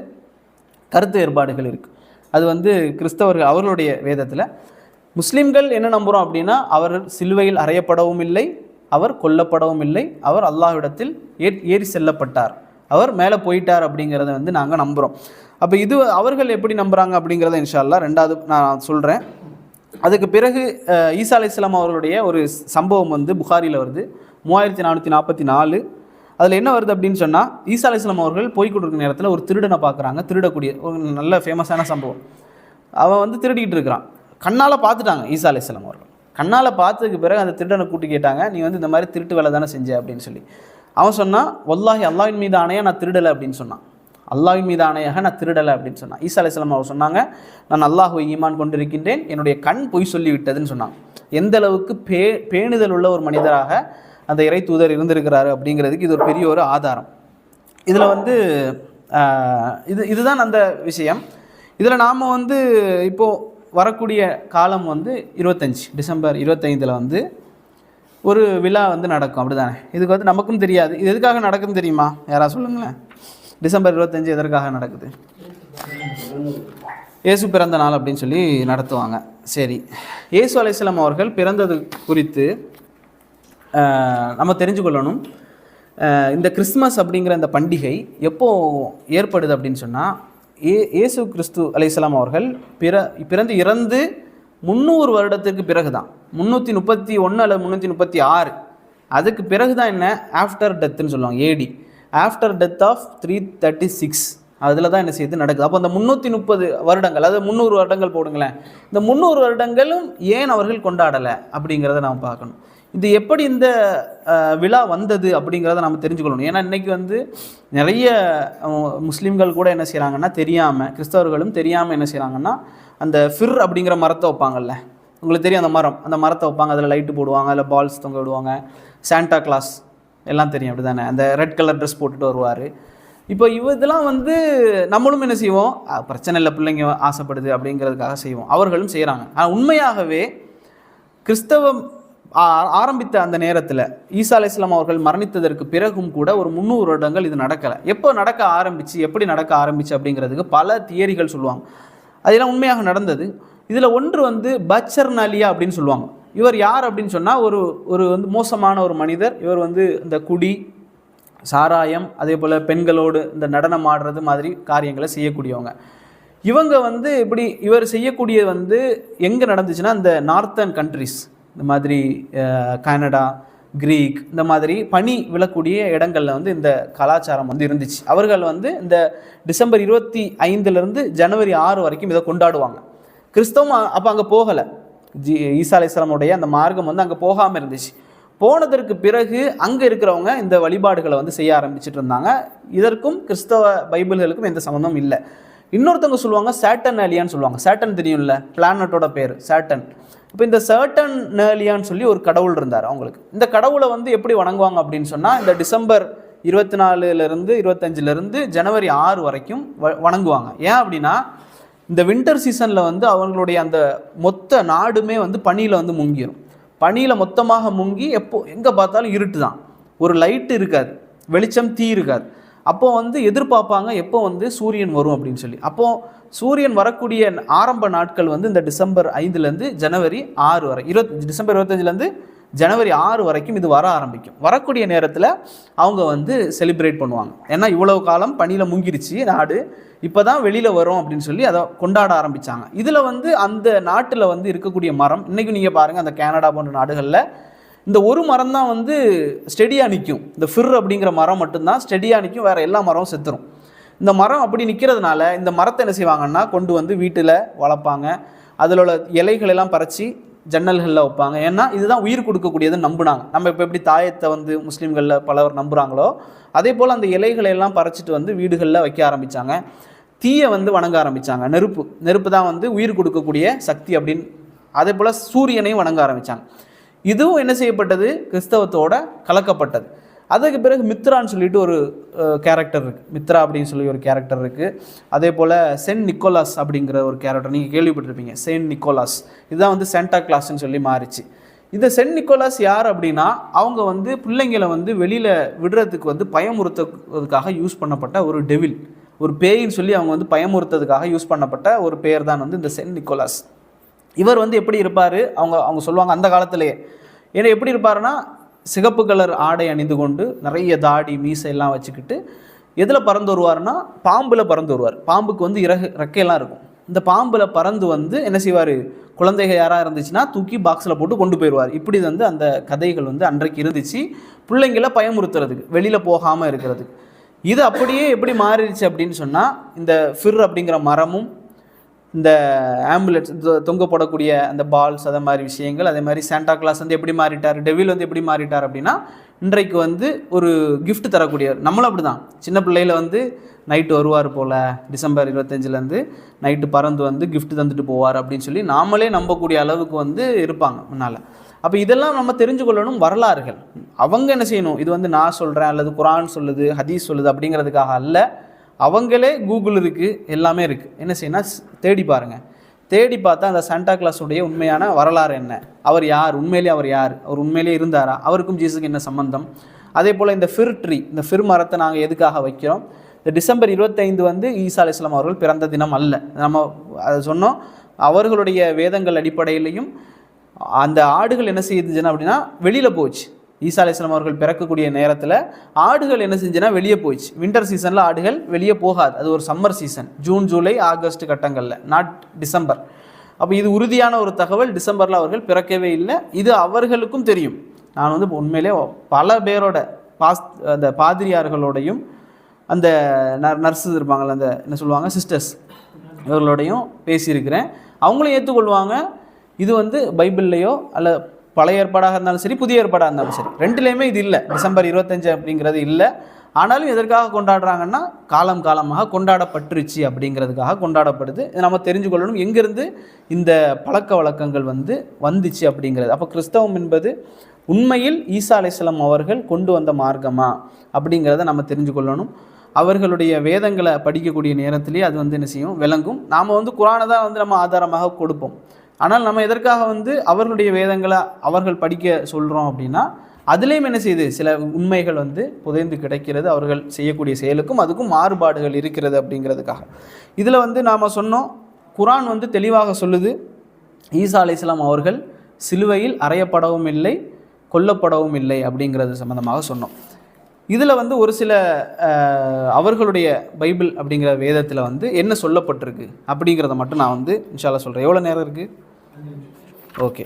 கருத்து ஏற்பாடுகள் இருக்குது. அது வந்து கிறிஸ்தவர்கள் அவர்களுடைய வேதத்தில். முஸ்லீம்கள் என்ன நம்புகிறோம் அப்படின்னா, அவர் சிலுவையில் அறையப்படவும் இல்லை, அவர் கொல்லப்படவும் இல்லை, அவர் அல்லாஹ்விடத்தில் ஏறி செல்லப்பட்டார், அவர் மேலே போயிட்டார் அப்படிங்கிறத வந்து நாங்கள் நம்புகிறோம். அப்போ இது அவர்கள் எப்படி நம்புகிறாங்க அப்படிங்கிறத இன்ஷா அல்லாஹ் ரெண்டாவது நான் சொல்கிறேன். அதுக்கு பிறகு ஈசா அலைஹிஸ்ஸலாம் அவர்களுடைய ஒரு சம்பவம் வந்து புகாரியில் வருது, 3444. அதில் என்ன வருது அப்படின்னு சொன்னால், ஈசா அலைஹிஸ்ஸலாம் அவர்கள் போய்கொண்டிருக்கிற நேரத்தில் ஒரு திருடனை பார்க்குறாங்க. திருடக்கூடிய ஒரு நல்ல ஃபேமஸான சம்பவம். அவன் வந்து திருடிக்கிட்டு இருக்கிறான். கண்ணால் பார்த்துட்டாங்க ஈசா அலைஹிஸ்ஸலாம் அவர்கள். கண்ணால் பார்த்ததுக்கு பிறகு அந்த திருடனை கூட்டி கேட்டாங்க, நீ வந்து இந்த மாதிரி திருட்டு வேலை தானே செஞ்ச அப்படின்னு சொல்லி. அவன் சொன்னான், வல்லாஹி அல்லாஹ்வின் மீது ஆணையாக நான் திருடலை அப்படின்னு சொன்னான். அல்லாஹ்வின் மீது ஆணையாக நான் திருடலை அப்படின்னு சொன்னான். ஈசா அலைஹிஸ்ஸலாம் அவர் சொன்னாங்க, நான் அல்லாஹ்வை ஈமான் கொண்டிருக்கின்றேன், என்னுடைய கண் பொய் சொல்லி விட்டதுன்னு சொன்னாங்க. எந்த அளவுக்கு பேணுதல் உள்ள ஒரு மனிதராக அந்த இறை தூதர் இருந்திருக்கிறாரு அப்படிங்கிறதுக்கு இது ஒரு பெரிய ஒரு ஆதாரம். இதில் வந்து இதுதான் அந்த விஷயம். இதில் நாம் வந்து இப்போது வரக்கூடிய காலம் வந்து 25 டிசம்பர் 25 வந்து ஒரு விழா வந்து நடக்கும், அப்படி தானே? இதுக்கு வந்து நமக்கும் தெரியாது இது எதுக்காக நடக்குதுன்னு தெரியுமா? யாராவது சொல்லுங்களேன். டிசம்பர் 25 எதற்காக நடக்குது? இயேசு பிறந்த நாள் அப்படின்னு சொல்லி நடத்துவாங்க. சரி, இயேசு அலைஹிஸ்ஸலாம் அவர்கள் பிறந்தது குறித்து நம்ம தெரிஞ்சு கொள்ளணும். இந்த கிறிஸ்மஸ் அப்படிங்கிற இந்த பண்டிகை எப்போ ஏற்படுது அப்படின்னு சொன்னால், இயேசு கிறிஸ்து அலைஹிஸ்ஸலாம் அவர்கள் பிறந்து இறந்து 300 வருடத்துக்கு பிறகு தான், 331 அல்லது 336, அதுக்கு பிறகு தான் என்ன ஆஃப்டர் டெத்துன்னு சொல்லுவாங்க, ஏடி ஆஃப்டர் டெத் ஆஃப் 336. அதில் தான் என்ன செய்யுது நடக்குது. அப்போ அந்த 330 வருடங்கள், அதாவது 300 வருடங்கள் போடுங்களேன், இந்த 300 வருடங்களும் ஏன் அவர்கள் கொண்டாடலை அப்படிங்கிறத நாம் பார்க்கணும். இது எப்படி இந்த விழா வந்தது அப்படிங்கிறத நம்ம தெரிஞ்சுக்கொள்ளணும். ஏன்னா இன்றைக்கி வந்து நிறைய முஸ்லீம்கள் கூட என்ன செய்கிறாங்கன்னா தெரியாமல், கிறிஸ்தவர்களும் தெரியாமல் என்ன செய்கிறாங்கன்னா, அந்த ஃபிர் அப்படிங்கிற மரத்தை வைப்பாங்கல்ல, உங்களுக்கு தெரியும் அந்த மரத்தை வைப்பாங்க, அதில் லைட்டு போடுவாங்க, அதில் பால்ஸ் தொங்க விடுவாங்க, சாண்டா கிளாஸ் எல்லாம் தெரியும் அப்படி தானே, அந்த ரெட் கலர் ட்ரெஸ் போட்டுட்டு வருவார். இப்போ இதெல்லாம் வந்து நம்மளும் என்ன செய்வோம், பிரச்சனை இல்லை பிள்ளைங்க ஆசைப்படுது அப்படிங்கிறதுக்காக செய்வோம், அவர்களும் செய்கிறாங்க. ஆனால் உண்மையாகவே கிறிஸ்தவம் ஆரம்பித்த அந்த நேரத்தில் ஈசா அலைஹிஸ்ஸலாம் அவர்கள் மரணித்ததற்கு பிறகும் கூட ஒரு 300 வருடங்கள் இது நடக்கலை. எப்போ நடக்க ஆரம்பிச்சு, எப்படி நடக்க ஆரம்பிச்சு அப்படிங்கிறதுக்கு பல தியரிகள் சொல்லுவாங்க. அதெல்லாம் உண்மையாக நடந்தது. இதில் ஒன்று வந்து பச்சர்னாலியா அப்படின்னு சொல்லுவாங்க. இவர் யார் அப்படின்னு சொன்னால், ஒரு வந்து மோசமான ஒரு மனிதர். இவர் வந்து இந்த குடி, சாராயம், அதே போல் பெண்களோடு இந்த நடனம் ஆடுறது மாதிரி காரியங்களை செய்யக்கூடியவங்க. இவங்க வந்து இப்படி இவர் செய்யக்கூடிய வந்து எங்கே நடந்துச்சுன்னா, இந்த நார்த்தன் கண்ட்ரிஸ், இந்த மாதிரி கனடா, கிரீக், இந்த மாதிரி பனி விழக்கூடிய இடங்களில் வந்து இந்த கலாச்சாரம் வந்து இருந்துச்சு. அவர்கள் வந்து இந்த டிசம்பர் 25 ஜனவரி 6 வரைக்கும் இதை கொண்டாடுவாங்க. கிறிஸ்தவம் அப்போ அங்கே போகலை, ஈசா அலைஹிஸ்ஸலாமுடைய அந்த மார்க்கம் வந்து அங்கே போகாமல் இருந்துச்சு. போனதற்கு பிறகு அங்கே இருக்கிறவங்க இந்த வழிபாடுகளை வந்து செய்ய ஆரம்பிச்சுட்டு இருந்தாங்க. இதற்கும் கிறிஸ்தவ பைபிள்களுக்கும் எந்த சம்மந்தமும் இல்லை. இன்னொருத்தவங்க சொல்லுவாங்க சேட்டர்னேலியான்னு சொல்லுவாங்க. சேட்டன் தெரியும்ல, பிளானட்டோட பேர் சேட்டன். இப்போ இந்த சேட்டர்னேலியான்னு சொல்லி ஒரு கடவுள் இருந்தார் அவங்களுக்கு. இந்த கடவுளை வந்து எப்படி வணங்குவாங்க அப்படின்னு சொன்னால், இந்த டிசம்பர் 24 25 ஜனவரி 6 வரைக்கும் வணங்குவாங்க. ஏன் அப்படின்னா, இந்த வின்டர் சீசனில் வந்து அவங்களுடைய அந்த மொத்த நாடுமே வந்து பனியில் வந்து முங்கிடும். பனியில் மொத்தமாக முங்கி எங்கே பார்த்தாலும் இருட்டு தான், ஒரு லைட்டு இருக்காது, வெளிச்சம் தீ இருக்காது. அப்போது வந்து எதிர்பார்ப்பாங்க எப்போ வந்து சூரியன் வரும் அப்படின்னு சொல்லி. அப்போது சூரியன் வரக்கூடிய ஆரம்ப நாட்கள் வந்து இந்த டிசம்பர் 5 ஜனவரி 6 வரை, டிசம்பர் 25 ஜனவரி 6 வரைக்கும் இது வர ஆரம்பிக்கும். வரக்கூடிய நேரத்தில் அவங்க வந்து செலிப்ரேட் பண்ணுவாங்க. ஏன்னா இவ்வளவு காலம் பனியில் முங்கிருச்சு நாடு, இப்போ தான் வெளியில் வரும் அப்படின்னு சொல்லி அதை கொண்டாட ஆரம்பித்தாங்க. இதில் வந்து அந்த நாட்டில் வந்து இருக்கக்கூடிய மரம், இன்றைக்கும் நீங்கள் பாருங்கள், அந்த கனடா போன்ற நாடுகளில் இந்த ஒரு மரம் தான் வந்து ஸ்டெடியாக நிற்கும். இந்த ஃபிர் அப்படிங்கிற மரம் மட்டும்தான் ஸ்டெடியாக நிற்கும், வேறு எல்லா மரமும் செத்துரும். இந்த மரம் அப்படி நிற்கிறதுனால இந்த மரத்தை என்ன செய்வாங்கன்னா கொண்டு வந்து வீட்டில் வளர்ப்பாங்க. அதில் உள்ள இலைகளெல்லாம் பறித்து ஜன்னல்களில் வைப்பாங்க. ஏன்னா இதுதான் உயிர் கொடுக்கக்கூடியதுன்னு நம்பினாங்க. நம்ம இப்போ எப்படி தாயத்தை வந்து முஸ்லீம்களில் பலவர் நம்புகிறாங்களோ, அதே போல் அந்த இலைகளெல்லாம் பறிச்சிட்டு வந்து வீடுகளில் வைக்க ஆரம்பித்தாங்க. தீயை வந்து வணங்க ஆரம்பித்தாங்க. நெருப்பு தான் வந்து உயிர் கொடுக்கக்கூடிய சக்தி அப்படின்னு. அதே போல் சூரியனையும் வணங்க ஆரம்பித்தாங்க. இதுவும் என்ன செய்யப்பட்டது, கிறிஸ்தவத்தோட கலக்கப்பட்டது. அதுக்கு பிறகு மித்ரான்னு சொல்லிட்டு ஒரு கேரக்டர் இருக்குது, மித்ரா அப்படின்னு சொல்லி ஒரு கேரக்டர் இருக்குது. அதே போல் சென்ட் நிக்கோலாஸ் அப்படிங்கிற ஒரு கேரக்டர் நீங்கள் கேள்விப்பட்டிருப்பீங்க, செயின்ட் நிக்கோலாஸ். இதுதான் வந்து சாண்டா கிளாஸ்ன்னு சொல்லி மாறிச்சு. இந்த சென்ட் நிக்கோலாஸ் யார் அப்படின்னா அவங்க வந்து பிள்ளைங்களை வந்து வெளியில் விடுறதுக்கு வந்து பயமுறுத்துறதுக்காக யூஸ் பண்ணப்பட்ட ஒரு டெவில், ஒரு பேயின்னு சொல்லி அவங்க வந்து பயமுறுத்துறதுக்காக யூஸ் பண்ணப்பட்ட ஒரு பேர் தான் வந்து இந்த சென்ட் நிக்கோலாஸ். இவர் வந்து எப்படி இருப்பார், அவங்க சொல்லுவாங்க அந்த காலத்திலேயே. ஏன்னா எப்படி இருப்பாருன்னா சிகப்பு கலர் ஆடை அணிந்து கொண்டு நிறைய தாடி மீசை எல்லாம் வச்சுக்கிட்டு எதில் பறந்து வருவார்னா பாம்பில் பறந்து வருவார். பாம்புக்கு வந்து ரெக்கையெல்லாம் இருக்கும். இந்த பாம்பில் பறந்து வந்து என்ன செய்வார், குழந்தைகள் யாராக இருந்துச்சுன்னா தூக்கி பாக்ஸில் போட்டு கொண்டு போயிடுவார். இப்படி வந்து அந்த கதைகள் வந்து அன்றைக்கு இருந்துச்சு, பிள்ளைங்களை பயமுறுத்துறதுக்கு, வெளியில் போகாமல் இருக்கிறதுக்கு. இது அப்படியே எப்படி மாறிடுச்சு அப்படின்னு சொன்னால் இந்த ஃபிர் அப்படிங்கிற மரமும் இந்த ஆம்புலன்ஸ் தொங்கப்படக்கூடிய அந்த பால்ஸ் அதே மாதிரி விஷயங்கள், அதே மாதிரி சாண்டா கிளாஸ் வந்து எப்படி மாறிட்டார், டெவில் வந்து எப்படி மாறிட்டார் அப்படின்னா இன்றைக்கு வந்து ஒரு கிஃப்ட் தரக்கூடியவர். நம்மளும் அப்படி தான், சின்ன பிள்ளையில் வந்து நைட்டு வருவார் போல், டிசம்பர் 25 நைட்டு பறந்து வந்து கிஃப்ட் தந்துட்டு போவார் அப்படின்னு சொல்லி நாமளே நம்பக்கூடிய அளவுக்கு வந்து இருப்பாங்க முன்னால். அப்போ இதெல்லாம் நம்ம தெரிஞ்சு கொள்ளணும் வரலாறுகள். அவங்க என்ன செய்யணும், இது வந்து நான் சொல்கிறேன் அல்லது குரான் சொல்லுது ஹதீஸ் சொல்லுது அப்படிங்கிறதுக்காக அல்ல, அவங்களே கூகுள் இருக்குது, எல்லாமே இருக்குது. என்ன செய்யணும், தேடி பாருங்கள். தேடி பார்த்தா அந்த சாண்டா கிளாஸுடைய உண்மையான வரலாறு என்ன, அவர் யார், உண்மையிலே அவர் யார், அவர் உண்மையிலே இருந்தாரா, அவருக்கும் ஜீசஸுக்கு என்ன சம்பந்தம். அதே போல் இந்த ஃபிர் ட்ரீ, இந்த ஃபிர் மரத்தை நாங்கள் எதுக்காக வைக்கிறோம், இந்த டிசம்பர் 25 வந்து ஈசா அலைஹிஸ்ஸலாம் அவர்கள் பிறந்த தினம் அல்ல. நம்ம அதை சொன்னோம். அவர்களுடைய வேதங்கள் அடிப்படையிலையும் அந்த ஆடுகள் என்ன செய்யுதுன்னா அப்படின்னா வெளியில் போச்சு. ஈசா அலைஹிஸ்ஸலாம் அவர்கள் பிறக்கக்கூடிய நேரத்தில் ஆடுகள் என்ன செஞ்சுன்னா வெளியே போயிடுச்சு. வின்டர் சீசனில் ஆடுகள் வெளியே போகாது, அது ஒரு summer season, June July August கட்டங்களில், நாட் டிசம்பர். அப்போ இது உறுதியான ஒரு தகவல், டிசம்பரில் அவர்கள் பிறக்கவே இல்லை. இது அவர்களுக்கும் தெரியும். நான் வந்து உண்மையிலே பல பேரோட அந்த பாதிரியார்களோடையும் அந்த நர்ஸு இருப்பாங்கள்ல, அந்த என்ன சொல்லுவாங்க சிஸ்டர்ஸ், இவர்களோடையும் பேசியிருக்கிறேன். அவங்களும் ஏற்றுக்கொள்வாங்க. இது வந்து பைபிள்லையோ அல்ல பழைய ஏற்பாடாக இருந்தாலும் சரி புதிய ஏற்பாடாக இருந்தாலும் சரி ரெண்டுலேயுமே இது இல்லை, டிசம்பர் 25 அப்படிங்கிறது இல்லை. ஆனாலும் எதற்காக கொண்டாடுறாங்கன்னா காலம் காலமாக கொண்டாடப்பட்டுருச்சு அப்படிங்கிறதுக்காக கொண்டாடப்படுது. இதை நம்ம தெரிஞ்சு கொள்ளணும் எங்கேருந்து இந்த பழக்க வழக்கங்கள் வந்துச்சு அப்படிங்கிறது. அப்போ கிறிஸ்தவம் என்பது உண்மையில் ஈசா அலைஹிஸ்ஸலாம் அவர்கள் கொண்டு வந்த மார்க்கமா அப்படிங்கிறத நம்ம தெரிஞ்சு கொள்ளணும். அவர்களுடைய வேதங்களை படிக்கக்கூடிய நேரத்திலே அது வந்து என்ன செய்யும், விளங்கும். நாம் வந்து குரானை தான் வந்து நம்ம ஆதாரமாக கொடுப்போம். ஆனால் நம்ம எதற்காக வந்து அவர்களுடைய வேதங்களை அவர்கள் படிக்க சொல்கிறோம் அப்படின்னா அதுலேயும் என்ன செய்யுது, சில உண்மைகள் வந்து புதைந்து கிடைக்கிறது. அவர்கள் செய்யக்கூடிய செயலுக்கும் அதுக்கும் மாறுபாடுகள் இருக்கிறது அப்படிங்கிறதுக்காக. இதில் வந்து நாம் சொன்னோம், குரான் வந்து தெளிவாக சொல்லுது, ஈசா அலைஹிஸ்ஸலாம் அவர்கள் சிலுவையில் அறையப்படவும் இல்லை, கொல்லப்படவும் இல்லை அப்படிங்கிறது சம்மந்தமாக சொன்னோம். இதில் வந்து ஒரு சில அவர்களுடைய பைபிள் அப்படிங்கிற வேதத்தில் வந்து என்ன சொல்லப்பட்டிருக்கு அப்படிங்கிறத மட்டும் நான் வந்து இன்ஷா அல்லாஹ் சொல்கிறேன். எவ்வளோ நேரம் இருக்குது? ஓகே.